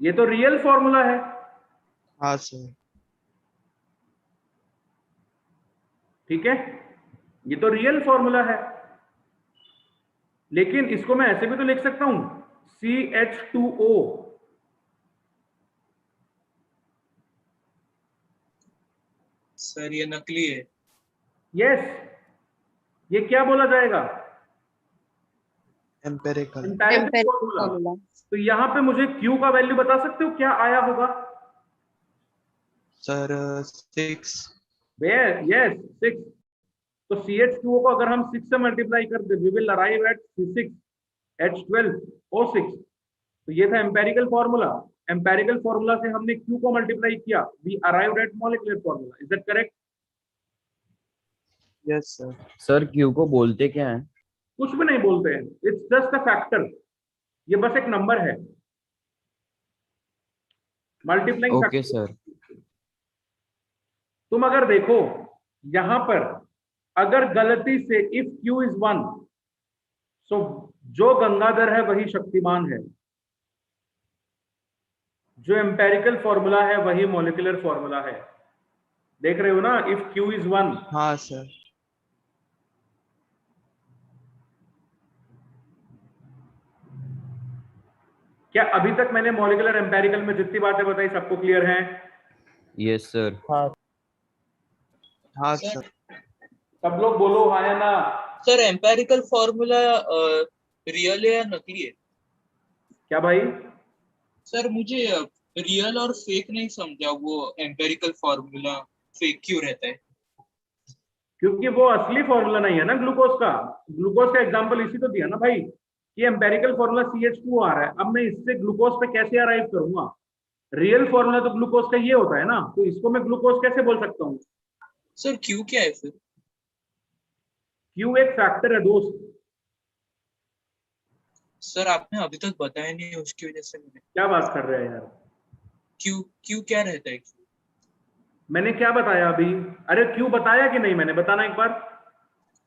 ये तो रियल फॉर्मूला है, हाँ सर। ठीक है, ये तो रियल फॉर्मूला है। लेकिन इसको मैं ऐसे भी तो लिख सकता हूं, CH2O। सर ये नकली है। यस, ये क्या बोला जाएगा, empirical. Empirical Empirical formula. formula. तो यहां पे मुझे Q का वैल्यू बता सकते हो क्या आया होगा। सर 6। यस, 6। तो CH2O को अगर हम 6 से मल्टीप्लाई कर दे, we will arrive at C6H12O6। तो ये था एम्पेरिकल फॉर्मूला। एम्पेरिकल फॉर्मूला से हमने Q को मल्टीप्लाई किया, we arrived at molecular formula. Is that correct? Yes sir. Sir Q को बोलते क्या है? कुछ भी नहीं बोलते हैं, इट्स जस्ट अ फैक्टर। ये बस एक नंबर है, मल्टीप्लाइंग ओके फैक्टर। सर। तुम अगर देखो यहां पर, अगर गलती से इफ Q इज 1, सो जो गंगाधर है वही शक्तिमान है, जो एम्पेरिकल फॉर्मूला है वही मॉलिक्यूलर फॉर्मूला है। देख रहे हो ना, इफ Q इज 1। हाँ सर। क्या अभी तक मैंने मॉलिक्यूलर एम्पेरिकल में जितनी बातें बताई सबको क्लियर हैं? Yes sir. हाँ हाँ सर सर। सब लोग बोलो हाँ या ना। सर एम्पेरिकल फॉर्मूला रियल है या नकली है? क्या भाई? सर मुझे रियल और फेक नहीं समझा, वो एम्पेरिकल फॉर्मूला फेक क्यों रहता है? क्योंकि वो असली फॉर्मूला नहीं है ना ग्लूकोज का। ग्लूकोज का एग्जांपल इसी तो दिया ना भाई, कि एम्पेरिकल फॉर्मूला CH2 आ रहा है, अब मैं इससे ग्लूकोज पे कैसे अराइव करूंगा। रियल फॉर्मूला तो ग्लूकोज का ये होता है ना, तो इसको मैं ग्लूकोज कैसे बोल सकता हूँ। सर क्यों क्या है फिर? क्यू एक फैक्टर है दोस्त। सर आपने अभी तक बताया नहीं, उसकी वजह से मैंने क्या बात कर रहे हैं यार, क्यों क्यों क्या रहता है क्यों? मैंने क्या बताया अभी? अरे क्यू बताया कि नहीं मैंने, बताना एक बार।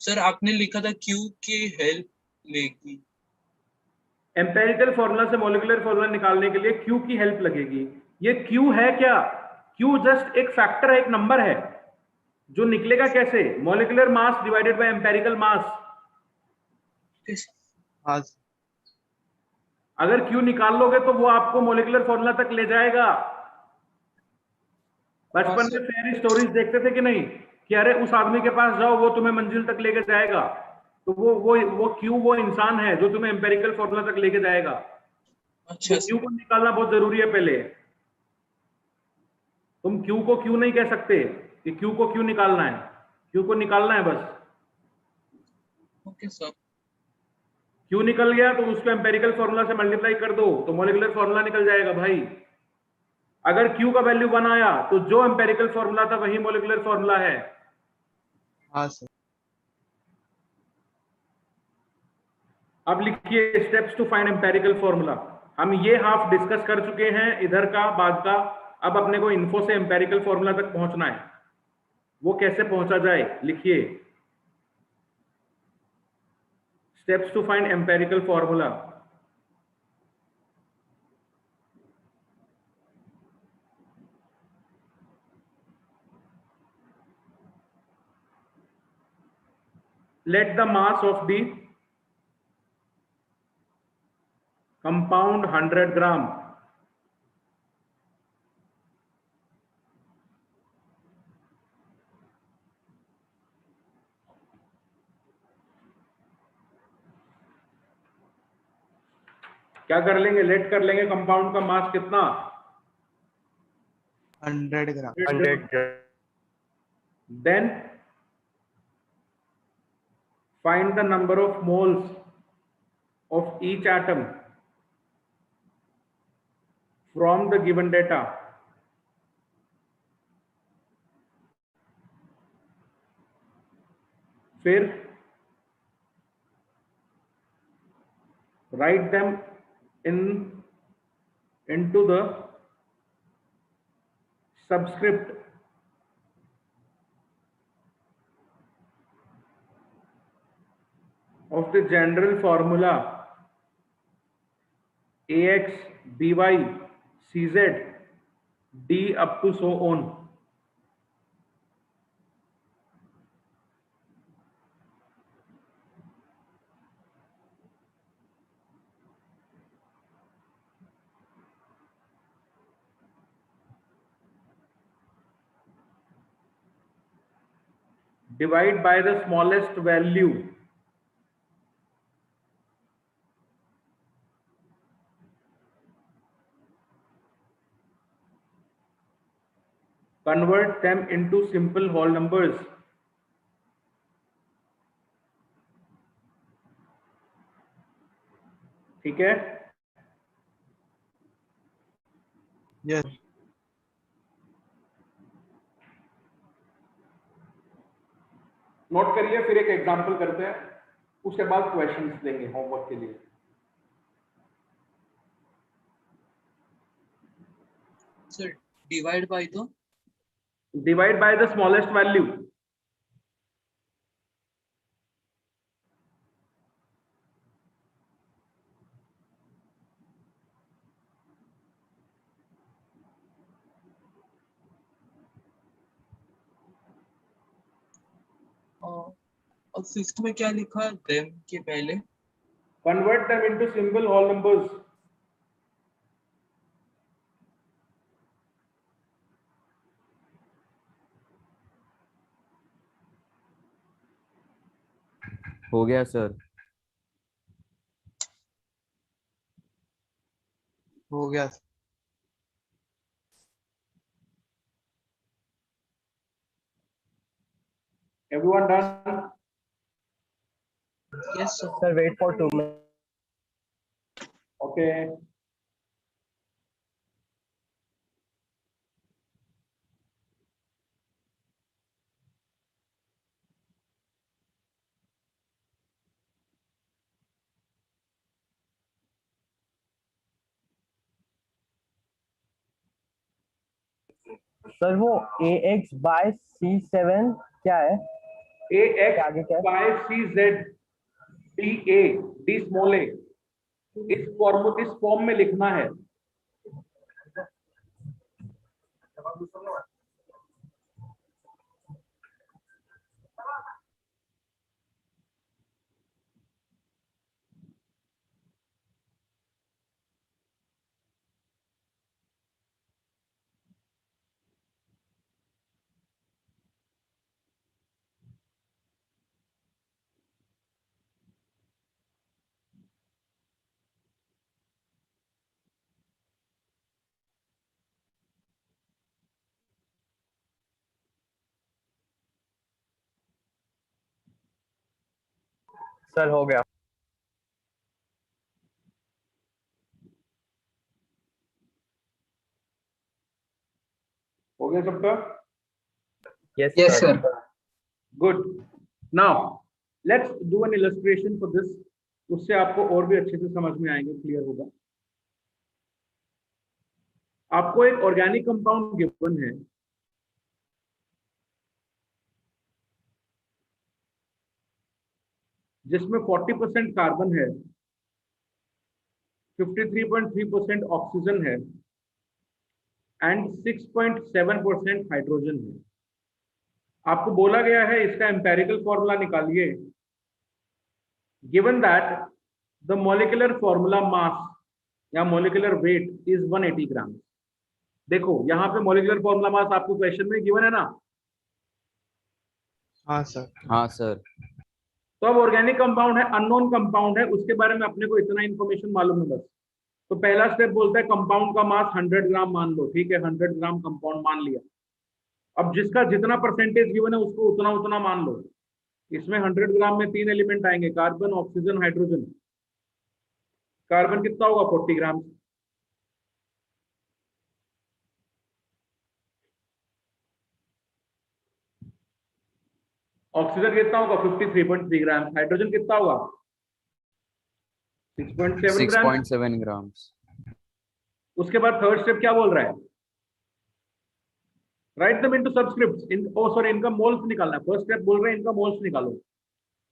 सर आपने लिखा था क्यों की हेल्प लेगी। एम्पेरिकल फॉर्मूला से मॉलिक्यूलर फॉर्मूला निकालने के लिए क्यू की हेल्प लगेगी। ये क्यू है क्या? क्यू जस्ट एक फैक्टर है, एक नंबर है, जो निकलेगा कैसे, molecular mass divided by empirical मास। हाँ अगर क्यू निकाल लोगे तो वो आपको मॉलिक्यूलर फॉर्मूला तक ले जाएगा। बचपन में फेरी स्टोरीज देखते थे कि नहीं, कि अरे उस आदमी के पास जाओ वो तुम्हें मंजिल तक लेके जाएगा। तो वो क्यू वो इंसान है जो तुम्हें एम्पेरिकल फॉर्मूला तक लेके जाएगा। अच्छा वो क्यू को निकालना बहुत जरूरी है पहले। तुम क्यू को क्यू नहीं कह सकते कि क्यू को क्यू निकालना है, क्यू को निकालना है बस। Okay sir. क्यू निकल गया तो उसको एम्पेरिकल फॉर्मूला से मल्टीप्लाई कर दो तो मॉलिक्यूलर फॉर्मूला निकल जाएगा भाई। अगर क्यू का वैल्यू 1 आया तो जो एम्पेरिकल फॉर्मूला था वही मॉलिक्यूलर फॉर्मूला है। हाँ सर। अब लिखिए steps to find empirical formula. हम ये हाफ डिस्कस कर चुके हैं इधर का, बाद का। अब अपने को इन्फो से एम्पेरिकल फॉर्मूला तक पहुंचना है, वो कैसे पहुंचा जाए लिखिए। Steps to find empirical formula. let the mass of the compound 100 gram क्या कर लेंगे, लेट कर लेंगे कंपाउंड का मास कितना, 100 ग्राम। 100 then find the number of moles of each atom from the given data. फिर write them into the subscript of the general formula AX BY CZ D up to so on. Divide by the smallest value. Convert them into simple whole numbers. ठीक है, Yes. नोट करिए, फिर एक एग्जांपल करते हैं, उसके बाद क्वेश्चंस देंगे होमवर्क के लिए। सर डिवाइड बाय तो divide by the smallest value. और फिफ्थ में क्या लिखा देम के पहले? Convert them into simple whole numbers. हो गया सर। हो गया। Everyone done? Yes sir. Sir wait for 2 minutes। Okay, sir वो AX by C7 क्या है? AX आगे क्या है? by CZ DA D small a, इस फॉर्म में लिखना है। सर हो गया। हो गया सबका? Yes Yes, sir. sir. Good. Now let's do an illustration for this, उससे आपको और भी अच्छे से समझ में आएंगे, क्लियर होगा। आपको एक ऑर्गेनिक कंपाउंड गिवन है, जिसमें 40% कार्बन है, 53.3% ऑक्सीजन है एंड 6.7% हाइड्रोजन है। आपको बोला गया है इसका एम्पेरिकल फॉर्मूला निकालिए, given that the molecular formula mass या मॉलिक्यूलर वेट इज 180 ग्राम। देखो यहाँ पे मॉलिक्यूलर फॉर्मूला मास आपको क्वेश्चन में गिवन है ना। हाँ सर। हाँ सर। तो अब ऑर्गेनिक कंपाउंड है, अननोन कंपाउंड है, उसके बारे में अपने को इतना इंफॉर्मेशन मालूम है बस। तो पहला स्टेप बोलता है कंपाउंड का मास 100 ग्राम मान लो, ठीक है, 100 ग्राम कंपाउंड मान लिया। अब जिसका जितना परसेंटेज गिवन है उसको उतना उतना मान लो। इसमें 100 ग्राम में 3 एलिमेंट आएंगे, कार्बन, ऑक्सीजन, हाइड्रोजन। कार्बन कितना होगा? 40 ग्राम। ऑक्सीजन कितना होगा? 53.3 ग्राम। हाइड्रोजन कितना होगा? 6.7 ग्राम। 6.7 grams. उसके बाद थर्ड स्टेप क्या बोल रहा है? राइट दम इनटू सबस्क्रिप्ट्स। इनका मोल्स निकालना है। फर्स्ट स्टेप बोल रहे हैं इनका मोल्स निकालो।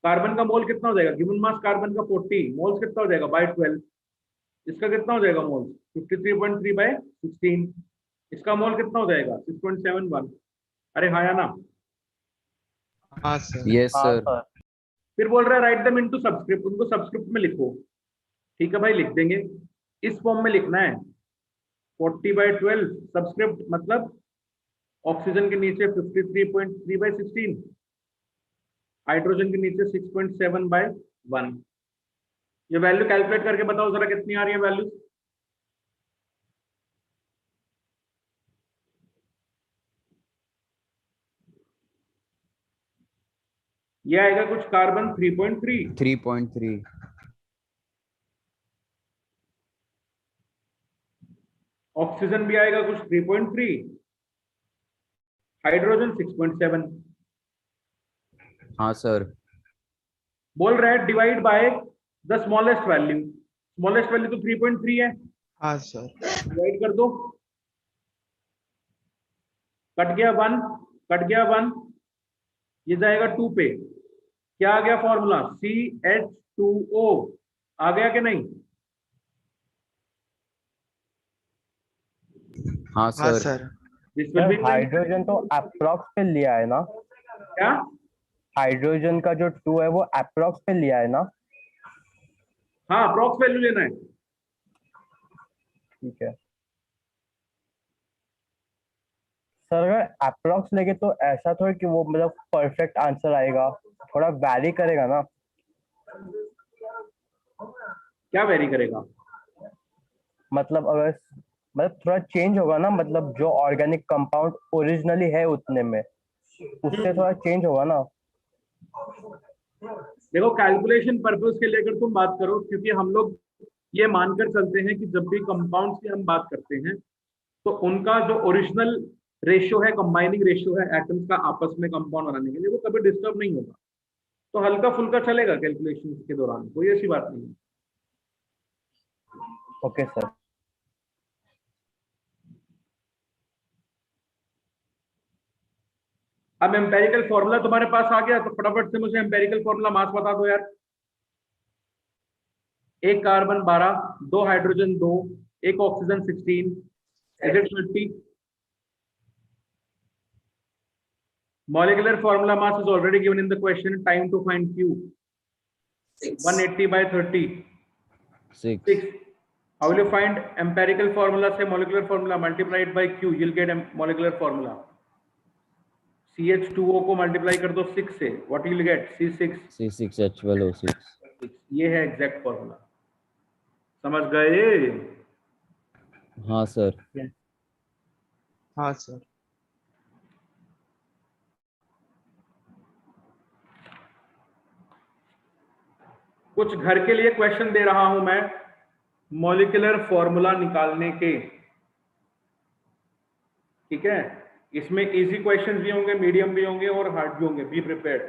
कार्बन का मोल कितना हो जाएगा? गिवन मास कार्बन का 40, मोल्स कितना हो जाएगा? बाय 12। इसका कितना हो जाएगा मोल्स? 53.3 बाय 16। इसका मोल कितना हो जाएगा? 6.71। अरे हाँ या ना? हाँ सर। Yes, हाँ sir. सर। फिर बोल रहा है राइट दम इनटू सब्सक्रिप्ट। उनको सब्सक्रिप्ट में लिखो। ठीक है भाई, लिख देंगे। इस फॉर्म में लिखना है 40/12 सब्सक्रिप्ट, मतलब ऑक्सीजन के नीचे 53.3/16, हाइड्रोजन के नीचे 6.7/1। ये वैल्यू कैलकुलेट करके बताओ जरा कितनी आ रही है वैल्यू? ये आएगा कुछ कार्बन 3.3, 3.3. ऑक्सीजन भी आएगा कुछ 3.3, हाइड्रोजन 6.7। हाँ सर. बोल रहा है divide by the smallest value. Smallest value तो 3.3 है, हाँ सर। डिवाइड कर दो। कट गया 1, कट गया 1, ये जाएगा 2 पे। क्या आ गया फॉर्मूला? CH2O। आ गया कि नहीं? हाँ हाँ sir. Sir. This will be hydrogen तो अप्रोक्स पे लिया है ना? क्या? हाइड्रोजन का जो 2 है वो अप्रोक्स पे लिया है ना? हाँ, अप्रॉक्स वैल्यू लेना है। ठीक है सर, अगर अप्रोक्स लेके तो ऐसा थोड़ा कि वो मतलब परफेक्ट आंसर आएगा, थोड़ा वैरी करेगा ना। क्या वेरी करेगा? मतलब अगर मतलब थोड़ा चेंज होगा ना, मतलब जो ऑर्गेनिक कंपाउंड ओरिजिनली है उतने में, उससे थोड़ा चेंज होगा ना। देखो, कैलकुलेशन पर्पस के लेकर तुम बात करो, क्योंकि हम लोग ये मानकर चलते हैं कि जब भी कंपाउंड्स की हम बात करते हैं तो उनका जो ओरिजिनल रेशियो है, कंबाइनिंग रेशियो है एटम्स का आपस में कंपाउंड बनाने के लिए, वो कभी डिस्टर्ब नहीं होगा। तो हल्का फुल्का चलेगा कैलकुलेशन के दौरान, कोई ऐसी बात नहीं है। Okay sir. अब एम्पेरिकल फॉर्मूला तुम्हारे पास आ गया, तो फटाफट से मुझे एम्पेरिकल फॉर्मूला मास बता दो यार। एक कार्बन 12, 2 हाइड्रोजन 2, एक oxygen 16, is it 30? Molecular formula mass is already given in the question. Time to find Q. 180/30. 6. 6. How will you find empirical formula? Say molecular formula multiplied by Q. You'll get a molecular formula. CH2O को multiply कर दो 6 से. What will you get? C6. C6H12O6. ये है exact formula. समझ गए? हाँ सर. हाँ सर। कुछ घर के लिए क्वेश्चन दे रहा हूं मैं, मॉलिक्यूलर फॉर्मूला निकालने के। ठीक है, इसमें इजी क्वेश्चन भी होंगे, मीडियम भी होंगे और हार्ड भी होंगे। Be prepared.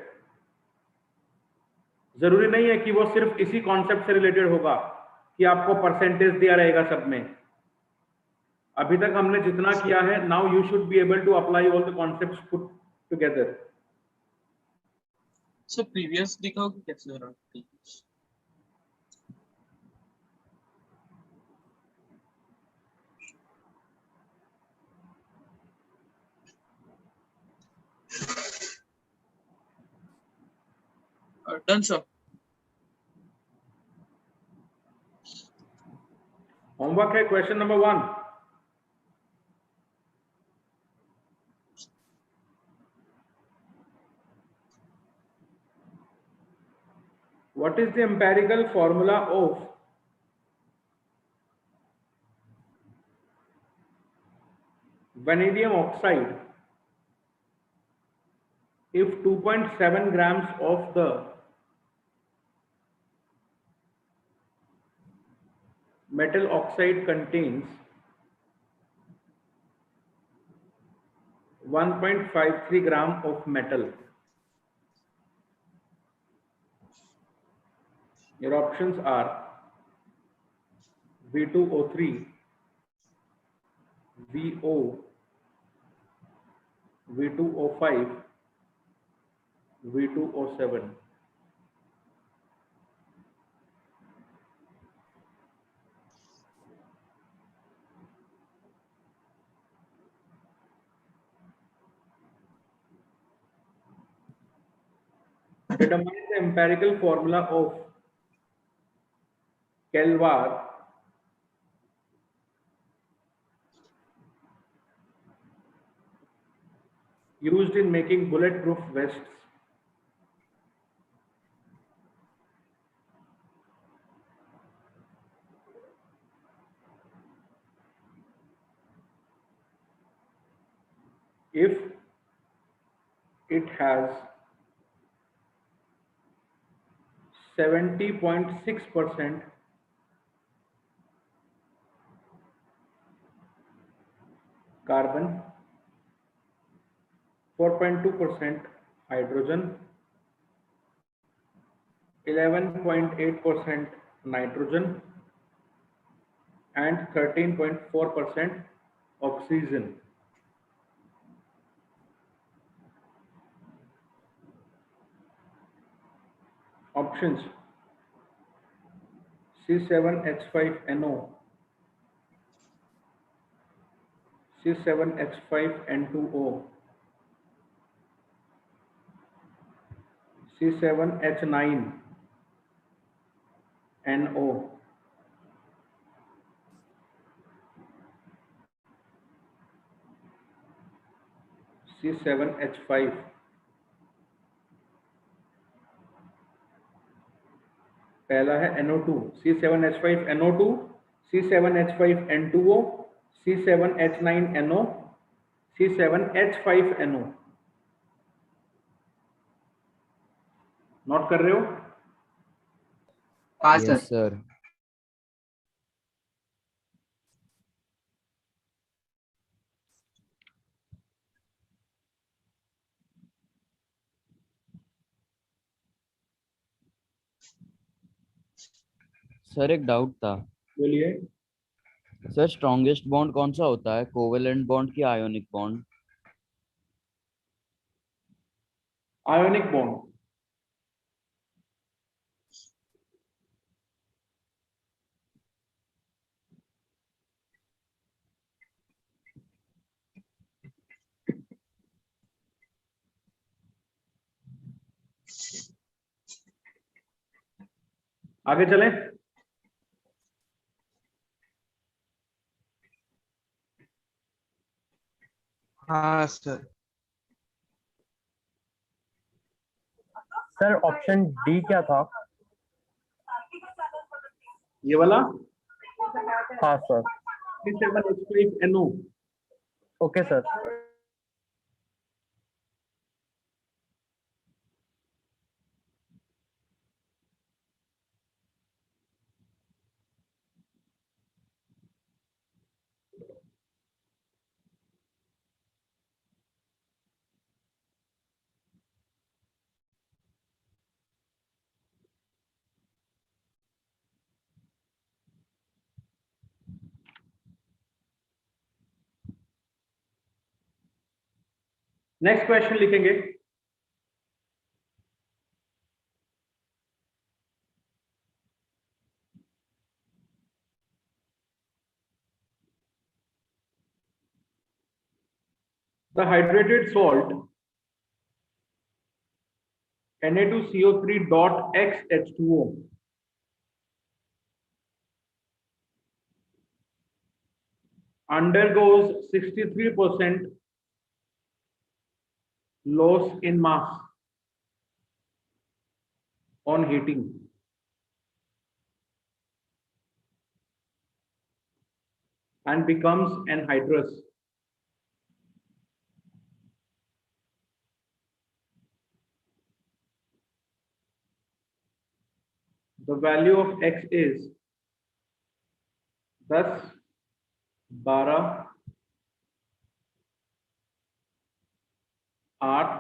जरूरी नहीं है कि वो सिर्फ इसी कॉन्सेप्ट से रिलेटेड होगा कि आपको परसेंटेज दिया रहेगा सब में। अभी तक हमने जितना किया है, now you should be able to apply all the concepts put together. Sir previous दिखाओ कि कैसे हो रहा है। Done sir. होमवर्क है question number 1। What is the empirical formula of vanadium oxide, if 2.7 grams of the metal oxide contains 1.53 gram of metal. Your options are V2O3, VO, V2O5, V2O7. Determine the empirical formula of Kelvar used in making bulletproof vests. If it has 70.6% carbon, 4.2% hydrogen, 11.8% nitrogen, and 13.4% oxygen. Options: C7H5NO, C7H5N2O, C7H9NO, C7H5. पहला है NO2, C7H5NO2, C7H5N2O, C7H9NO, C7H5NO. Note कर रहे हो? हाँ सर। Yes, sir. सर एक डाउट था बोलिए। सर, स्ट्रॉन्गेस्ट बॉन्ड कौन सा होता है, कोवेलेंट बॉन्ड की आयोनिक बॉन्ड? Ionic bond. आगे चलें। हाँ सर। सर ऑप्शन डी क्या था? ये वाला हाँ sir. C7H5NO। Okay sir. Next question लिखेंगे। The hydrated salt Na2CO3.X H2O undergoes 63% loss in mass on heating and becomes anhydrous. The value of x is 10, 12, 8,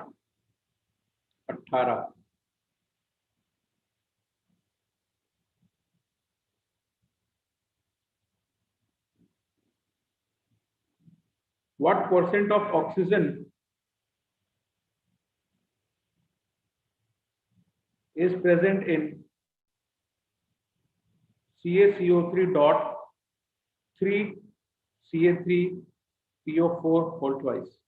18. What percent of oxygen is present in CaCO3 dot 3 Ca3 PO4 whole twice?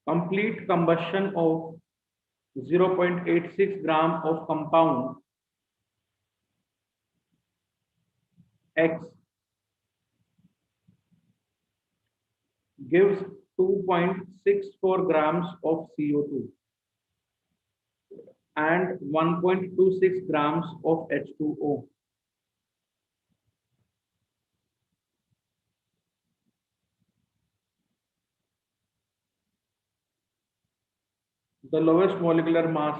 Complete combustion of 0.86 gram of compound X gives 2.64 grams of CO2 and 1.26 grams of H2O. The lowest molecular mass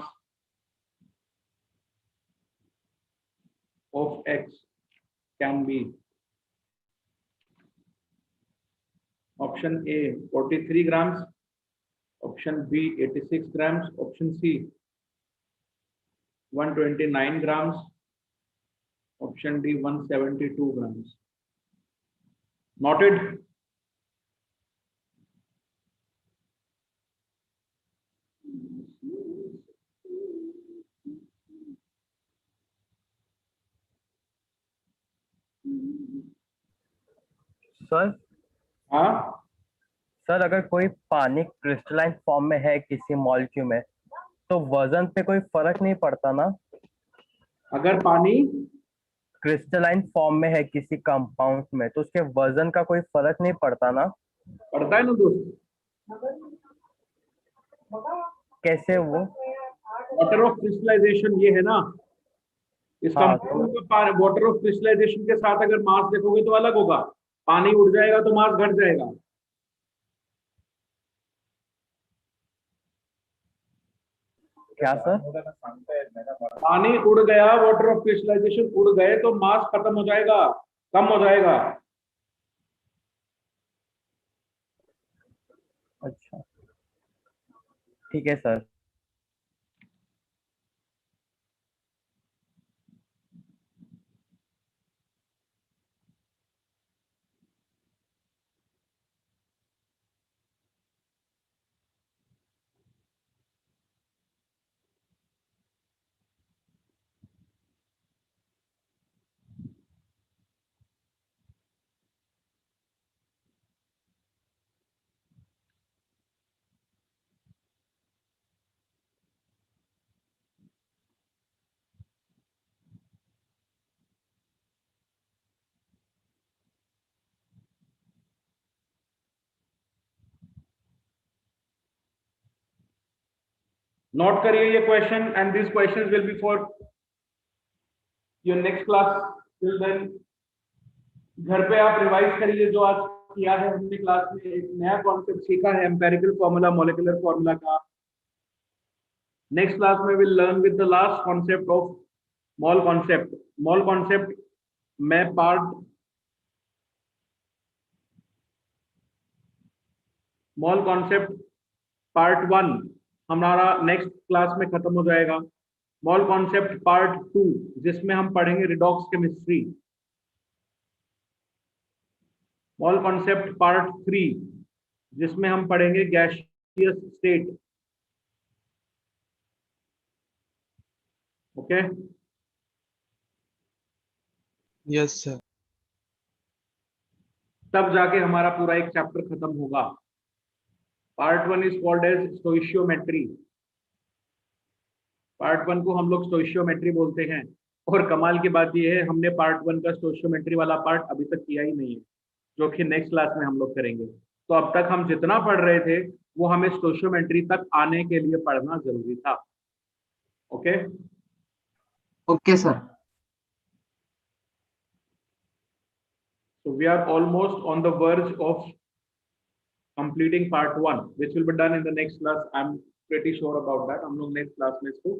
of X can be option A 43 grams, option B 86 grams, option C 129 grams, option D 172 grams. Noted? Sir हाँ, सर अगर कोई पानी क्रिस्टलाइन फॉर्म में है किसी मॉलिक्यूल में, तो वजन पे कोई फर्क नहीं पड़ता ना? अगर पानी क्रिस्टलाइन फॉर्म में है किसी कंपाउंड में, तो उसके वजन का कोई फर्क नहीं पड़ता ना? पड़ता है ना दोस्त? कैसे वो? वाटर ऑफ क्रिस्टलाइजेशन ये है ना, इस हाँ, कंपाउंड का वाटर ऑफ क्रिस्टलाइजेशन के साथ अगर मास देखोगे तो अलग होगा। पानी उड़ जाएगा तो मास घट जाएगा। क्या सर? पानी उड़ गया, वाटर ऑफ क्रिस्टलाइजेशन उड़ गए तो मास खत्म हो जाएगा, कम हो जाएगा। अच्छा, ठीक है सर। नोट करिए ये question and this question will be for your next class. Till then घर पे आप रिवाइज करिए जो आज किया है हमने क्लास में। एक नया कॉन्सेप्ट सीखा है एम्पेरिकल फॉर्मूला, मॉलिक्यूलर फॉर्मूला का। नेक्स्ट क्लास में will learn with the last concept of mall concept. Mall concept में मॉल कॉन्सेप्ट पार्ट 1 हमारा नेक्स्ट क्लास में खत्म हो जाएगा। मॉल कॉन्सेप्ट पार्ट 2 जिसमें हम पढ़ेंगे redox chemistry. Mole concept part 3 जिसमें हम पढ़ेंगे gaseous state. Okay, yes sir. तब जाके हमारा पूरा एक चैप्टर खत्म होगा। Part 1 is called as stoichiometry. Part 1 को हम लोग स्टोइशियोमेट्री बोलते हैं। और कमाल की बात यह है, हमने पार्ट 1 का स्टोइशियोमेट्री वाला पार्ट अभी तक किया ही नहीं है, जो कि नेक्स्ट क्लास में हम लोग करेंगे। तो अब तक हम जितना पढ़ रहे थे वो हमें स्टोशियोमेट्री तक आने के लिए पढ़ना जरूरी था। Okay Okay, sir. so we are almost on the verge of completing part 1 which will be done in the next class. I'm pretty sure about that. हम लोग नेक्स्ट क्लास में इसको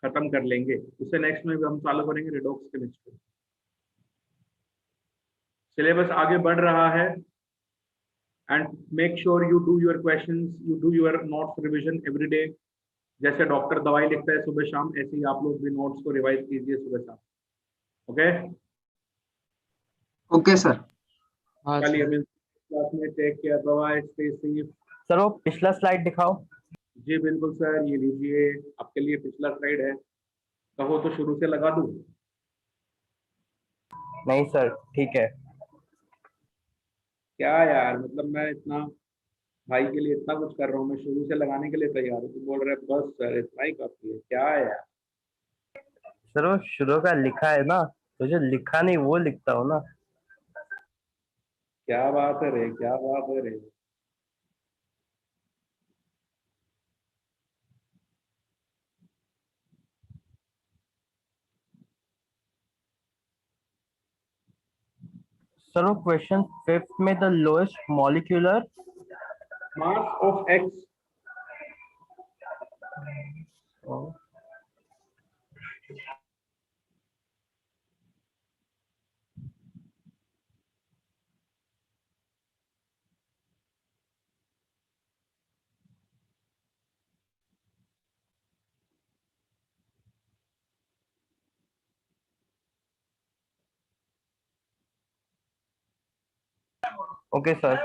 खत्म कर लेंगे। उससे नेक्स्ट में भी हम चालू करेंगे रिडॉक्स केमिस्ट्री। सिलेबस आगे बढ़ रहा है and make sure you do your questions, you do your notes revision every day. जैसे डॉक्टर दवाई लिखता है सुबह शाम, ऐसे ही आप लोग भी नोट्स को रिवाइज कीजिए सुबह शाम। Okay Okay, sir. हाँ चलिए सर। मिलते हैं क्लास में। Take care, bye, stay safe. Sir वो पिछला स्लाइड दिखाओ। जी बिल्कुल सर, ये लीजिए आपके लिए पिछला स्लाइड है। कहो तो शुरू से लगा दूं? नहीं सर ठीक है। क्या यार, मतलब मैं इतना भाई के लिए इतना कुछ कर रहा हूँ, मैं शुरू से लगाने के लिए तैयार हूँ, तो बोल रहे बस सर इतना ही काफी है। क्या है यार? सर वो शुरू का लिखा है ना, तो जो लिखा नहीं वो लिखता हूँ ना। क्या बात है रे, क्या बात है रे। सर वो क्वेश्चन 5th में the lowest molecular mass of X. Okay sir,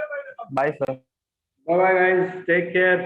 bye sir. Bye bye guys, take care.